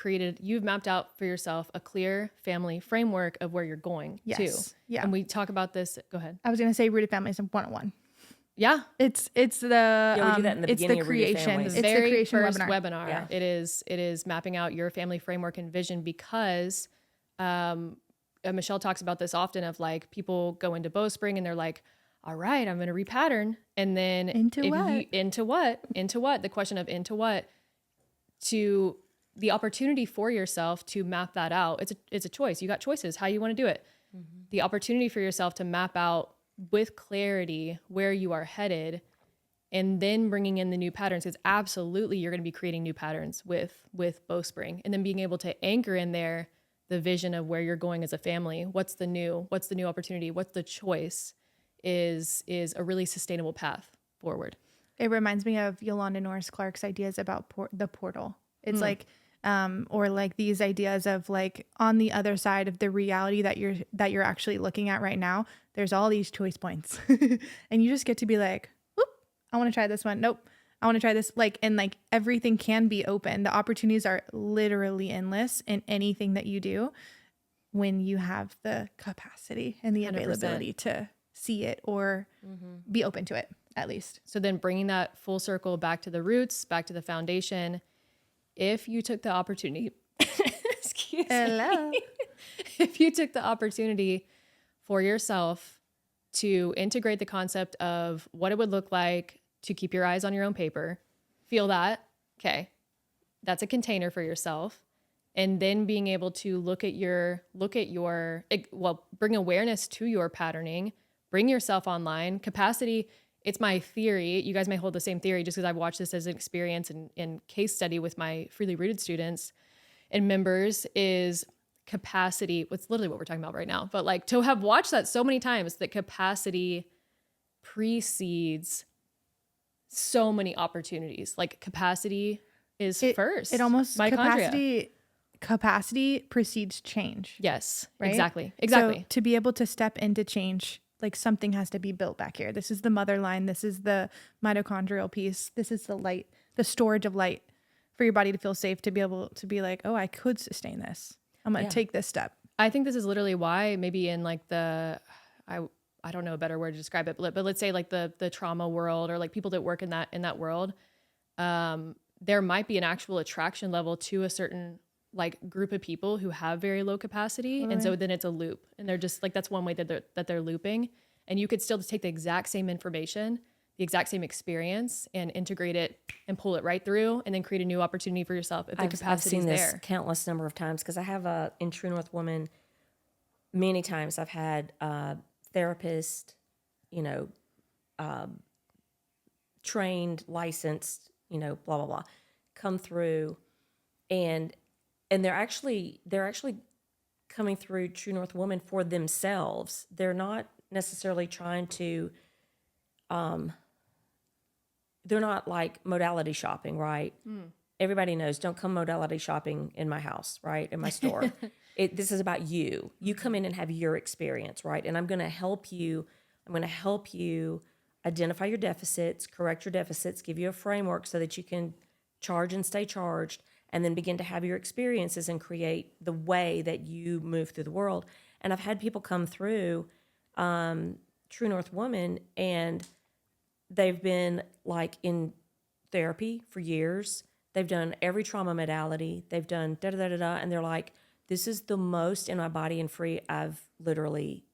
mapped out for yourself a clear family framework of where you're going too. Yeah. And we talk about this. Go ahead. I was going to say rooted families in 101. Yeah. It's the, we do that in the it's beginning the of Rooted creation. Families. It's the very creation first webinar. webinar. Yeah. It is mapping out your family framework and vision, because Michelle talks about this often of like people go into bowspring and they're like, all right, I'm going to repattern. And then Into what? Into what? The question of into what? To the opportunity for yourself to map that out. It's a choice. You got choices, how you want to do it. The opportunity for yourself to map out with clarity where you are headed, and then bringing in the new patterns, because absolutely you're going to be creating new patterns with bowspring, and then being able to anchor in there the vision of where you're going as a family. What's the new opportunity? What's the choice is a really sustainable path forward. It reminds me of Yolanda Norris Clark's ideas about the portal. It's like, or like these ideas of like on the other side of the reality that you're actually looking at right now, there's all these choice points and you just get to be like, whoop, I want to try this one. Nope. I want to try this. Like, and like everything can be open. The opportunities are literally endless in anything that you do when you have the capacity and the 100%. availability to see it or be open to it, at least. So then bringing that full circle back to the roots, back to the foundation. If you took the opportunity, excuse Hello. me, if you took the opportunity for yourself to integrate the concept of what it would look like to keep your eyes on your own paper, feel that, okay, that's a container for yourself. And then being able to bring awareness to your patterning, bring yourself online. Capacity, it's my theory. You guys may hold the same theory just because I've watched this as an experience and case study with my freely rooted students and members, is capacity. What's literally what we're talking about right now. But like to have watched that so many times, that capacity precedes so many opportunities. Like capacity is first. It almost mitochondria. Capacity precedes change. Yes, right? Exactly. So to be able to step into change, like something has to be built back here. This is the mother line. This is the mitochondrial piece. This is the light, the storage of light for your body to feel safe, to be able to be like, oh, I could sustain this. I'm going to take this step. I think this is literally why maybe in like I don't know a better word to describe it, but let's say like the trauma world, or like people that work in that world, there might be an actual attraction level to a certain like group of people who have very low capacity. And so then it's a loop, and they're just like, that's one way that they're looping. And you could still just take the exact same information, the exact same experience, and integrate it and pull it right through, and then create a new opportunity for yourself if the capacity is there. I've seen this countless number of times, because I have in True North Woman, many times I've had therapists, trained, licensed, blah, blah, blah, come through, and they're actually coming through True North Woman for themselves. They're not necessarily trying to, they're not like modality shopping, right? Everybody knows, don't come modality shopping in my house, right? In my store. This is about you. You come in and have your experience, right? And I'm going to help you identify your deficits, correct your deficits, give you a framework so that you can charge and stay charged, and then begin to have your experiences and create the way that you move through the world. And I've had people come through True North Woman, and they've been like in therapy for years. They've done every trauma modality. They've done da-da-da-da-da, and they're like, this is the most in my body and free I've literally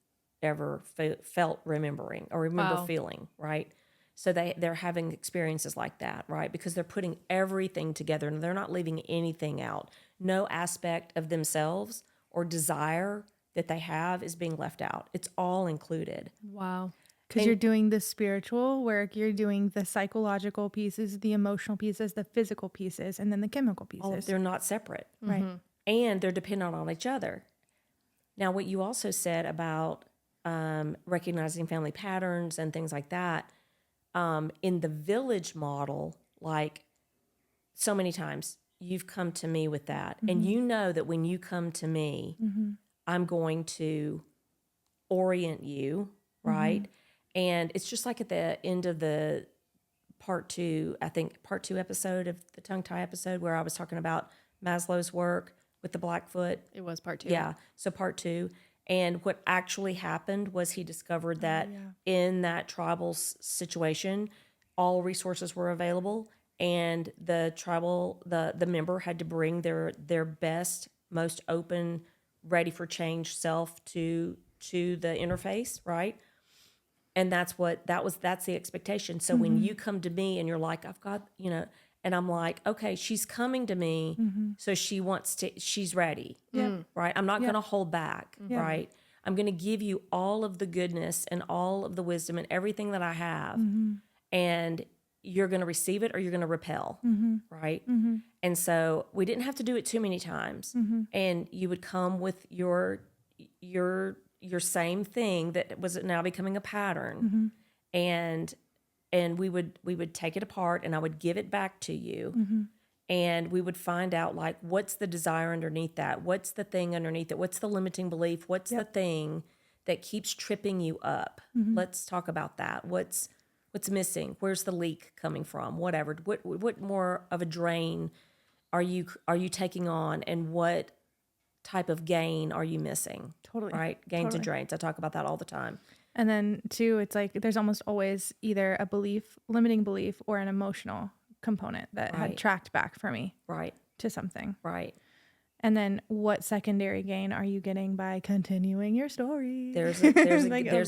ever felt remembering or remember Wow. feeling, right? So they're having experiences like that, right? Because they're putting everything together and they're not leaving anything out. No aspect of themselves or desire that they have is being left out. It's all included. Wow. Because you're doing the spiritual work, you're doing the psychological pieces, the emotional pieces, the physical pieces, and then the chemical pieces. They're not separate. Right. And they're dependent on each other. Now, what you also said about recognizing family patterns and things like that, in the village model, like so many times you've come to me with that. And you know that when you come to me, I'm going to orient you, right? And it's just like at the end of the part 2 episode of the tongue tie episode where I was talking about Maslow's work with the Blackfoot. It was part 2. Yeah. So part 2. And what actually happened was he discovered that in that tribal situation, all resources were available, and the tribal, the member had to bring their best, most open, ready for change self to the interface, right? And that's the expectation. So when you come to me and you're like, I've got, and I'm like, okay, she's coming to me, so she's ready, right? I'm not going to hold back, right? I'm going to give you all of the goodness and all of the wisdom and everything that I have, and you're going to receive it or you're going to repel, right? And so we didn't have to do it too many times, and you would come with your same thing that was now becoming a pattern, and we would take it apart and I would give it back to you, and we would find out like what's the desire underneath that, what's the thing underneath it, what's the limiting belief, what's the thing that keeps tripping you up. Let's talk about that. What's missing? Where's the leak coming from? Whatever. What more of a drain are you taking on, and what type of gain are you missing? Totally. Right? Gains and drains. I talk about that all the time. And then too, it's like there's almost always either a limiting belief, or an emotional component that had tracked back for me to something. Right. And then what secondary gain are you getting by continuing your story? There's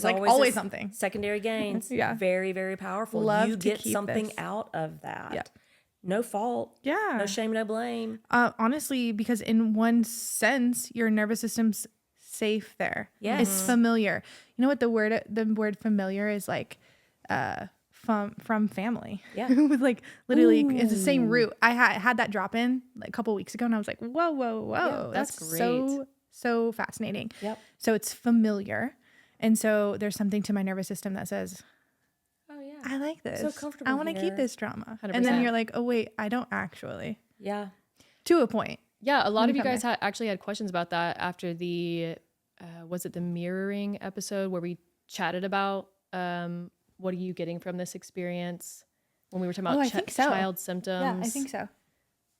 always something. Secondary gains. Very, very powerful. Love you to get keep something this. out of that. Yeah. No fault. Yeah. No shame, no blame. Honestly, because in one sense, your nervous system's safe there. Yes. It's familiar. You know what the word familiar is like from family. Yeah. With like literally it's the same root. I had that drop in like a couple weeks ago and I was like, whoa. Yeah, that's great. So fascinating. Yep. So it's familiar. And so there's something to my nervous system that says, Oh yeah. I like this. So comfortable I want to here. keep this drama. 100%. And then you're like, oh wait, I don't actually. Yeah. To a point. Yeah, a lot of you come guys actually had questions about that after the, was it the mirroring episode where we chatted about what are you getting from this experience when we were talking about I think so. child symptoms. Yeah, I think so.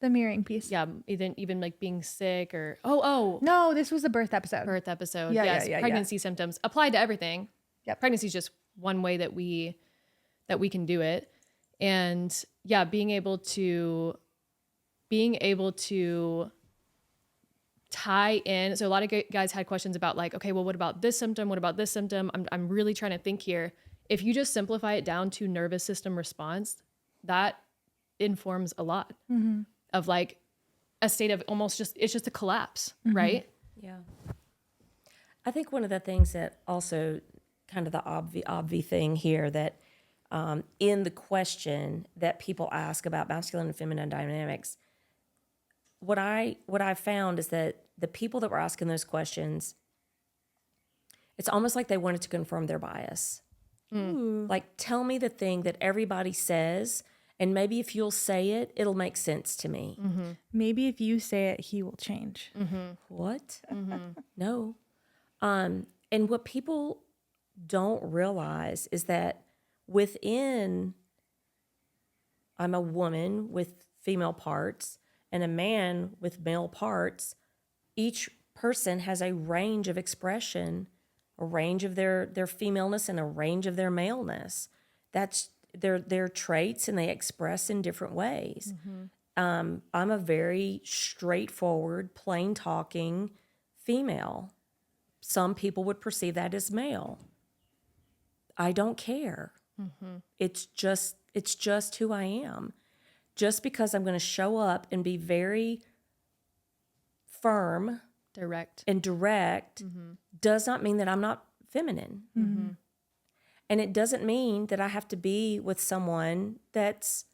The mirroring piece. Yeah, even like being sick or No, this was the birth episode. birth episode. Yeah, Yes, yeah. pregnancy symptoms applied to everything. Yep. Pregnancy is just one way that we can do it, and yeah, being able to tie in. So a lot of guys had questions about like, okay, well, what about this symptom? What about this symptom? I'm really trying to think here. If you just simplify it down to nervous system response, that informs a lot of like a state of it's just a collapse, right? Yeah. I think one of the things that also kind of the obvi thing here that in the question that people ask about masculine and feminine dynamics, what I found is that the people that were asking those questions, it's almost like they wanted to confirm their bias. Like, tell me the thing that everybody says, and maybe if you'll say it, it'll make sense to me. Maybe if you say it, he will change. What? No. And what people don't realize is that I'm a woman with female parts and a man with male parts. Each person has a range of expression, a range of their femaleness and a range of their maleness. That's their traits, and they express in different ways. I'm a very straightforward, plain talking female. some people would perceive that as male. I don't care. It's just who I am. Just because I'm going to show up and be very firm Direct. and direct does not mean that I'm not feminine. And it doesn't mean that I have to be with someone that's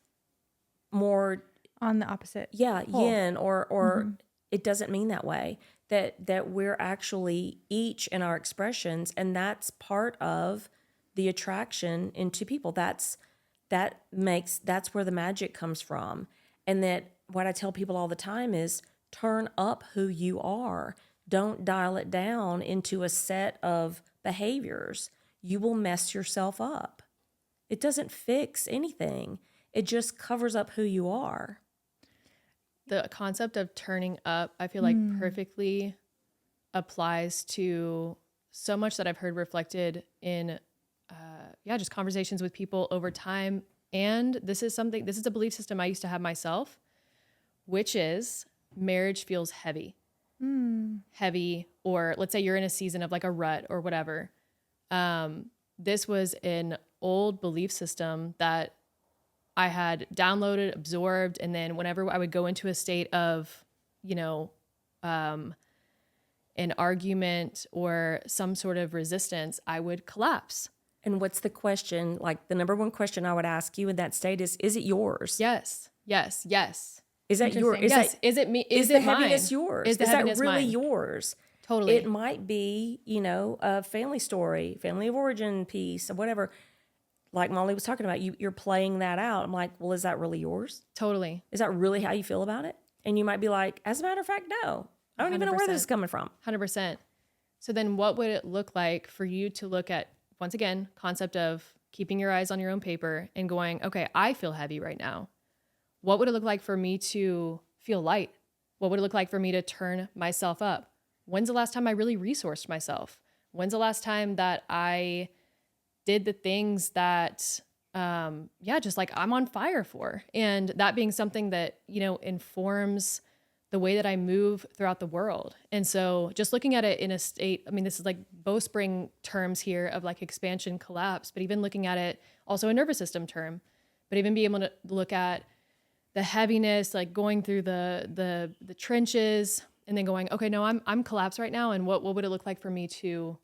more On the opposite. yin or it doesn't mean that way. That we're actually each in our expressions, and that's part of the attraction into people. That's where the magic comes from. And that what I tell people all the time is turn up who you are. Don't dial it down into a set of behaviors. You will mess yourself up. It doesn't fix anything. It just covers up who you are. The concept of turning up, I feel like perfectly applies to so much that I've heard reflected in, just conversations with people over time. And this is a belief system I used to have myself, which is marriage feels heavy. Heavy, or let's say you're in a season of like a rut or whatever. This was an old belief system that I had downloaded, absorbed, and then whenever I would go into a state of, an argument or some sort of resistance, I would collapse. And what's the question? Like the number one question I would ask you in that state is it yours? Yes. Is that your? Is it me? Is it the mine? heaviness yours? Is the heaviness that really mine? yours? Totally. It might be, a family story, family of origin piece, or whatever. Like Molly was talking about, you're playing that out. I'm like, well, is that really yours? Totally. Is that really how you feel about it? And you might be like, as a matter of fact, no. I don't even know where this is coming from. 100%. So then what would it look like for you to look at, once again, concept of keeping your eyes on your own paper and going, okay, I feel heavy right now. What would it look like for me to feel light? What would it look like for me to turn myself up? When's the last time I really resourced myself? When's the last time that I did the things that, just like I'm on fire for? And that being something that, informs the way that I move throughout the world. And so just looking at it in a state, this is like Bowspring terms here of like expansion, collapse, but even looking at it also a nervous system term, but even being able to look at the heaviness, like going through the trenches and then going, okay, no, I'm collapsed right now. And what would it look like for me to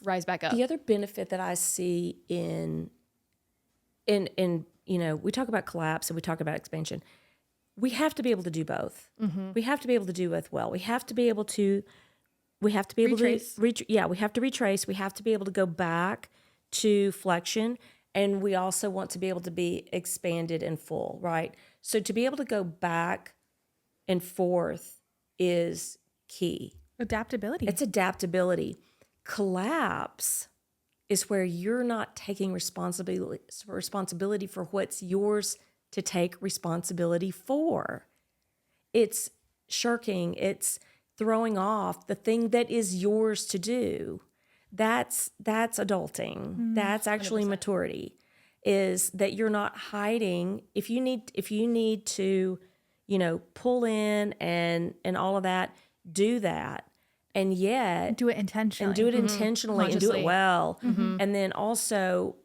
rise back up? The other benefit that I see in we talk about collapse and we talk about expansion. We have to be able to do both. We have to be able to do both well. We have to be able to Retrace. we have to retrace. We have to be able to go back to flexion. And we also want to be able to be expanded and full, right? So to be able to go back and forth is key. Adaptability. It's adaptability. Collapse is where you're not taking responsibility for what's yours to take responsibility for. It's shirking. It's throwing off the thing that is yours to do. That's adulting. That's actually 100%. Maturity. Is that you're not hiding. If you need to, pull in and all of that, do that. And yet do it intentionally. And do it intentionally and do it well. And then also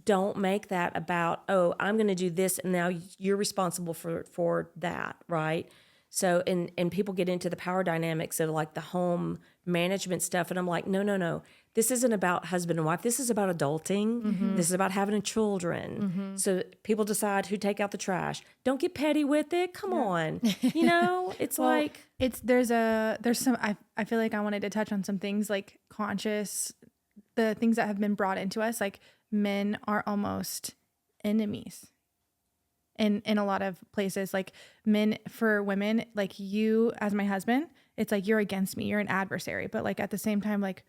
don't make that about, oh, I'm going to do this and now you're responsible for that, right? So, and people get into the power dynamics of like the home management stuff. And I'm like, no. This isn't about husband and wife. This is about adulting. This is about having children. So people decide who take out the trash. Don't get petty with it. Come on. It's well, like. There's some, I feel like I wanted to touch on some things like conscious, the things that have been brought into us, like men are almost enemies. In a lot of places, like men for women, like you as my husband, it's like you're against me, you're an adversary. But like at the same time, like,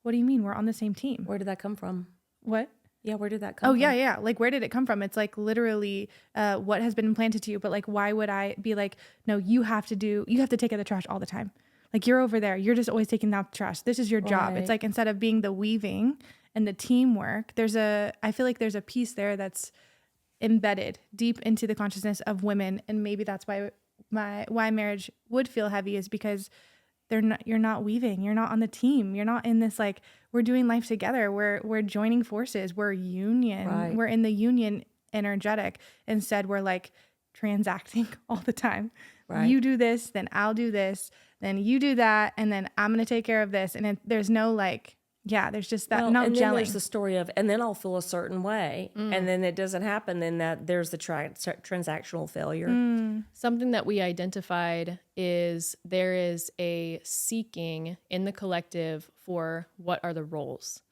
what do you mean? We're on the same team. Where did that come from? What? Yeah, where did that come from? Oh, yeah. Like, where did it come from? It's like literally what has been implanted to you. But like, why would I be like, no, you have to take out the trash all the time. Like, you're over there. You're just always taking out the trash. This is your job. Right. It's like, instead of being the weaving and the teamwork, I feel like there's a piece there that's embedded deep into the consciousness of women. And maybe that's why marriage would feel heavy, is because you're not weaving. You're not on the team. You're not in this, like, we're doing life together. We're joining forces. We're union. Right. We're in the union energetic. Instead, we're like transacting all the time. Right. You do this, then I'll do this, then you do that, and then I'm going to take care of this. And there's no like, there's just that, no and then gelling. there's the story of, and then I'll feel a certain way, and then it doesn't happen. Then there's the transactional failure. Something that we identified is there is a seeking in the collective for what are the roles.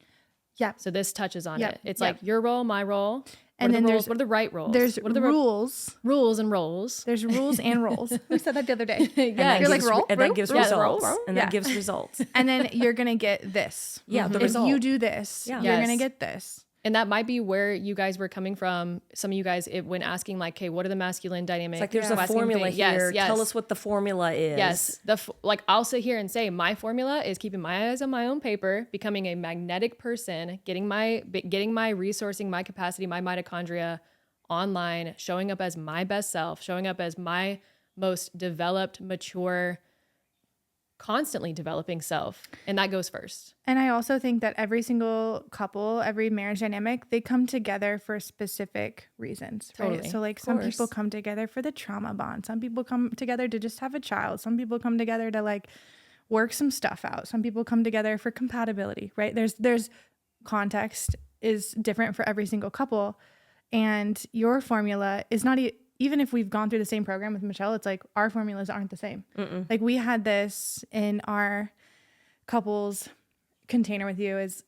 Yeah. So this touches on Yep. it. It's Yep. like your role, my role. And then what are the right roles? There's what are the rules. rules and roles? There's rules and roles. We said that the other day. Yeah, You're like, roll, and roll, that gives roll, results, roll. and Yeah. that gives results. And then you're going to get this. Yeah, the If result. you do this, Yeah. you're Yes. going to get this. And that might be where you guys were coming from. Some of you guys, when asking like, "Okay, what are the masculine dynamics?" It's like there's a masculine formula thing. here. Yes. Tell us what the formula is. Yes. Like I'll sit here and say my formula is keeping my eyes on my own paper, becoming a magnetic person, getting my resourcing, my capacity, my mitochondria online, showing up as my best self, showing up as my most developed, mature, constantly developing self. And that goes first. And I also think that every single couple, every marriage dynamic, they come together for specific reasons. Totally. Right? So like Of some course. people come together for the trauma bond. Some people come together to just have a child. Some people come together to like work some stuff out. Some people come together for compatibility, right? There's context is different for every single couple. And your formula is not even if we've gone through the same program with Michelle, it's like our formulas aren't the same. Like we had this in our couples container with you is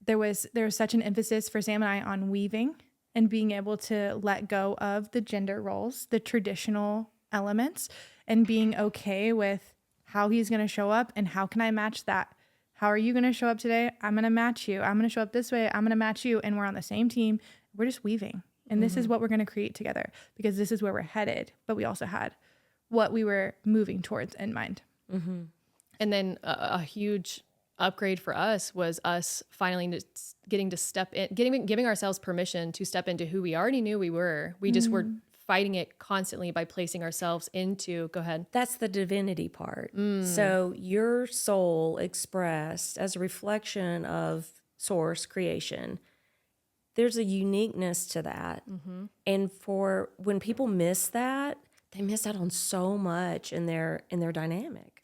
there was such an emphasis for Sam and I on weaving and being able to let go of the gender roles, the traditional elements, and being okay with how he's going to show up and how can I match that. How are you going to show up today? I'm going to match you. I'm going to show up this way. I'm going to match you. And we're on the same team. We're just weaving. And this is what we're going to create together because this is where we're headed. But we also had what we were moving towards in mind. And then a huge upgrade for us was us finally getting to step in, giving ourselves permission to step into who we already knew we were. We just were fighting it constantly by placing ourselves into, go ahead. That's the divinity part. So your soul expressed as a reflection of source creation, there's a uniqueness to that. And for when people miss that, they miss out on so much in their dynamic.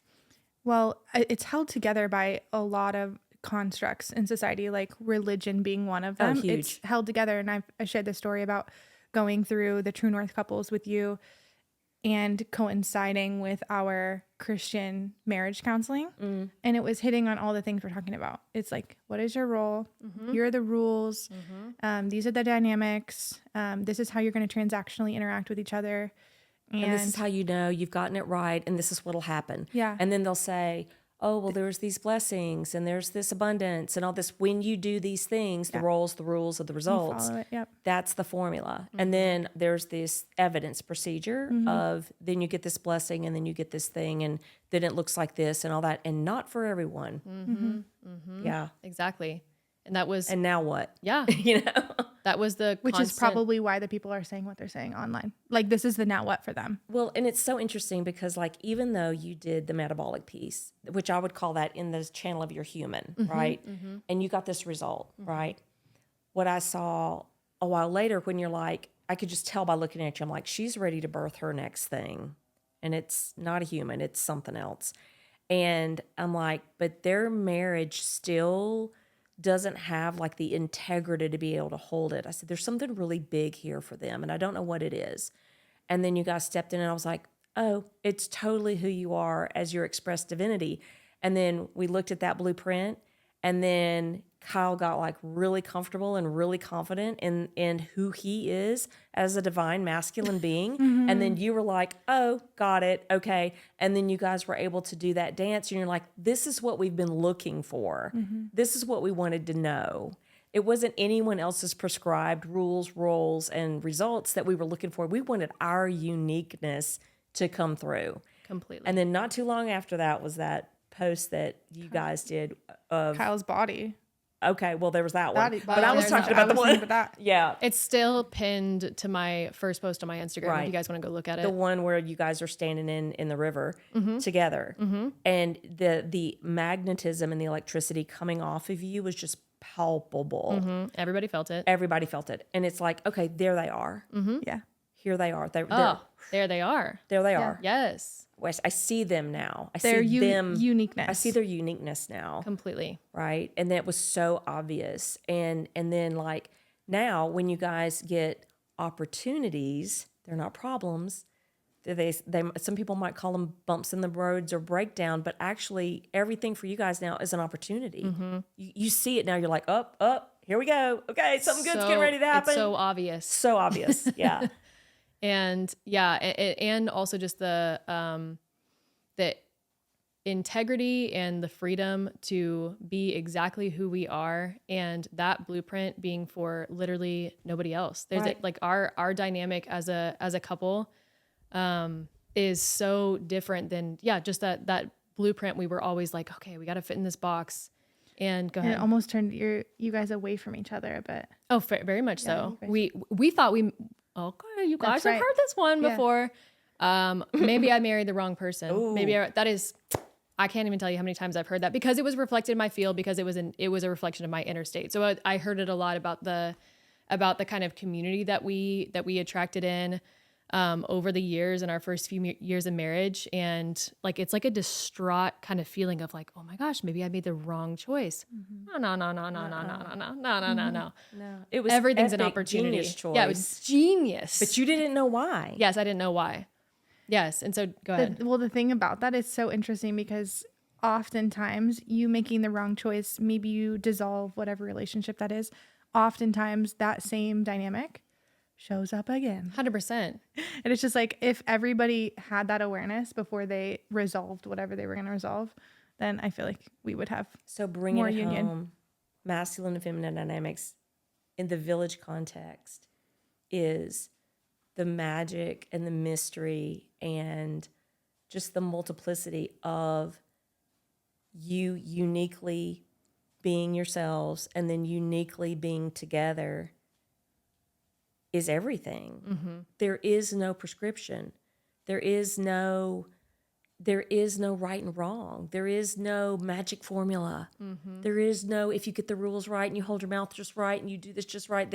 Well, it's held together by a lot of constructs in society, like religion being one of them. huge. It's held together. And I shared this story about going through the True North couples with you and coinciding with our Christian marriage counseling. And it was hitting on all the things we're talking about. It's like, what is your role? Here are the rules. These are the dynamics. This is how you're going to transactionally interact with each other. And this is how you know you've gotten it right, and this is what'll happen. Yeah. And then they'll say, oh, well, there's these blessings, and there's this abundance, and all this. When you do these things, the roles, the rules of the results, follow it. Yep. that's the formula. And then there's this evidence procedure of then you get this blessing, and then you get this thing, and then it looks like this and all that, and not for everyone. Yeah. Exactly. And that was, And now what? yeah, You know? that was the Which is constant- probably why the people are saying what they're saying online. Like this is the now what for them. Well, and it's so interesting because, like, even though you did the metabolic piece, which I would call that in the channel of your human, right? And you got this result, right? What I saw a while later when you're like, I could just tell by looking at you, I'm like, she's ready to birth her next thing. And it's not a human, it's something else. And I'm like, but their marriage still doesn't have like the integrity to be able to hold it. I said, there's something really big here for them, and I don't know what it is. And then you guys stepped in, and I was like, oh, it's totally who you are as your expressed divinity. And then we looked at that blueprint, and then Kyle got like really comfortable and really confident in who he is as a divine masculine being. And then you were like, oh, got it. Okay. And then you guys were able to do that dance, and you're like, this is what we've been looking for. This is what we wanted to know. It wasn't anyone else's prescribed rules, roles, and results that we were looking for. We wanted our uniqueness to come through. completely. And then not too long after that was that post that you guys did of Kyle's body. Okay, well, there was that one. That- but I was there's talking that- about the I was thinking one. about that. Yeah. It's still pinned to my first post on my Instagram. Right. If you guys want to go look at The it. one where you guys are standing in the river together. And the magnetism and the electricity coming off of you was just palpable. Everybody felt it. Everybody felt it. And it's like, okay, there they are. Yeah. Here they are. Oh, there they are. There they are. Yes, I see them now. I Their see them. uniqueness. I see their uniqueness now. completely. Right. And that was so obvious. And then like now when you guys get opportunities, they're not problems. They some people might call them bumps in the roads or breakdown, but actually everything for you guys now is an opportunity. You see it now. You're like, up, here we go. Okay, something good's getting ready to happen. It's so obvious. So obvious. Yeah. And and also just the integrity and the freedom to be exactly who we are, and that blueprint being for literally nobody else. There's Right. like our dynamic as a couple is so different than just that blueprint. We were always like, okay, we got to fit in this box. And go And ahead. it almost turned you guys away from each other a bit. Oh, very much so. you We thought okay, you guys That's have right. heard this one Yeah. before. Maybe I married the wrong person. Ooh. Maybe I can't even tell you how many times I've heard that, because it was reflected in my field, because it was a reflection of my inner state. So I heard it a lot about the kind of community that we attracted in over the years in our first few years of marriage. And like, it's like a distraught kind of feeling of like, oh my gosh, maybe I made the wrong choice. No. No, it was Everything's an epic, opportunity. genius choice. Yeah, it was genius. But you didn't know why. Yes, I didn't know why. Yes, and so go ahead. The thing about that is so interesting, because oftentimes you making the wrong choice, maybe you dissolve whatever relationship that is. Oftentimes that same dynamic shows up again. 100%. And it's just like, if everybody had that awareness before they resolved whatever they were going to resolve, then I feel like we would have So bringing more it union. home, masculine and feminine dynamics in the village context is the magic and the mystery and just the multiplicity of you uniquely being yourselves and then uniquely being together is everything. There is no prescription. There is no right and wrong. There is no magic formula. There is no, if you get the rules right and you hold your mouth just right and you do this just right,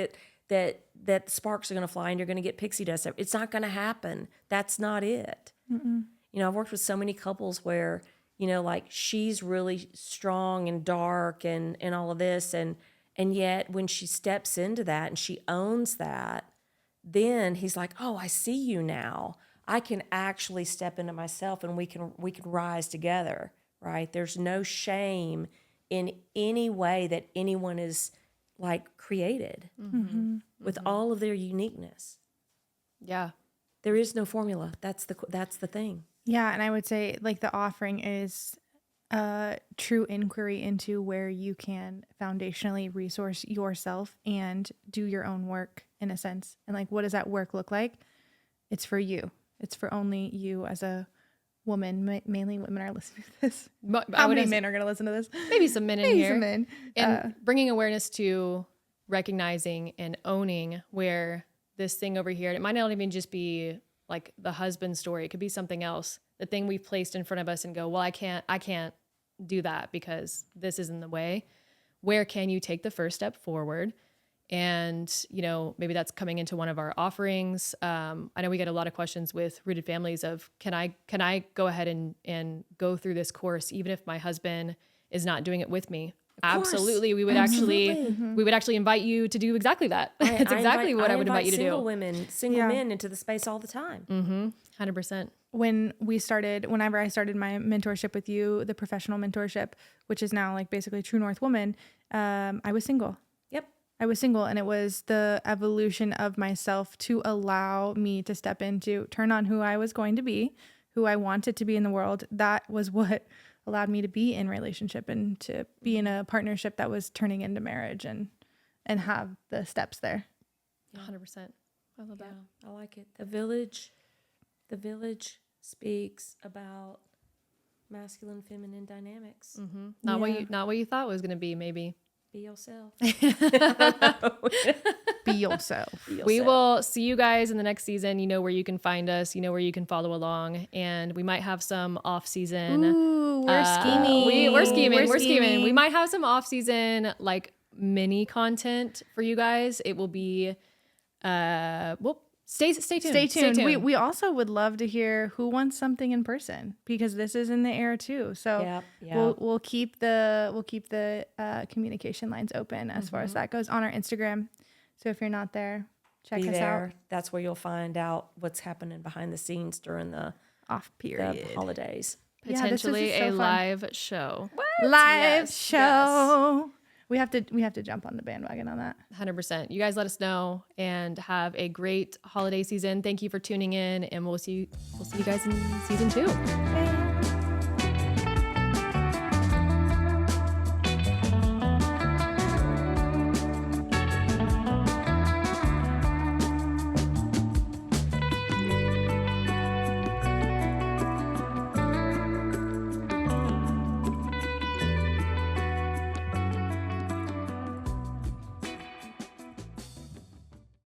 that sparks are going to fly and you're going to get pixie dust. It's not going to happen. That's not it. You know, I've worked with so many couples where, you know, like she's really strong and dark and all of this. And yet when she steps into that and she owns that, then he's like, oh, I see you now. I can actually step into myself and we can rise together, right? There's no shame in any way that anyone is like created with all of their uniqueness. Yeah. There is no formula. That's the thing. Yeah, and I would say like the offering is a true inquiry into where you can foundationally resource yourself and do your own work in a sense. And like, what does that work look like? It's for you. It's for only you as a woman. Mainly women are listening to this. But How many men are going to listen to this? Maybe some men in Maybe here. some men. And bringing awareness to recognizing and owning where this thing over here, and it might not even just be like the husband story. It could be something else. The thing we've placed in front of us and go, well, I can't do that because this is in the way. Where can you take the first step forward? And, you know, maybe that's coming into one of our offerings. I know we get a lot of questions with rooted families of, can I go ahead and go through this course, even if my husband is not doing it with me? Absolutely. We would actually invite you to do exactly that. It's exactly what I would invite you to do. Single men into the space all the time. 100%. Whenever I started my mentorship with you, the professional mentorship, which is now like basically True North Woman, I was single. Yep. I was single, and it was the evolution of myself to allow me to step into, turn on who I was going to be, who I wanted to be in the world. That was what allowed me to be in relationship and to be in a partnership that was turning into marriage and have the steps there. 100%. I love that. I like it. The village speaks about masculine, feminine dynamics. Not what you thought it was going to be, maybe. Be yourself. Be yourself. We will see you guys in the next season. You know where you can find us. You know where you can follow along. And we might have some off-season. Ooh, we're scheming. We're scheming. We might have some off-season like mini content for you guys. It will be. Well, stay tuned. Stay tuned. We also would love to hear who wants something in person, because this is in the air too. So we'll keep the communication lines open as far as that goes on our Instagram. So if you're not there, check us out. That's where you'll find out what's happening behind the scenes during the Off period. the holidays. Potentially this is so a fun. live show. Live show. We have to jump on the bandwagon on that. 100%. You guys let us know and have a great holiday season. Thank you for tuning in, and we'll see you guys in season 2. Okay.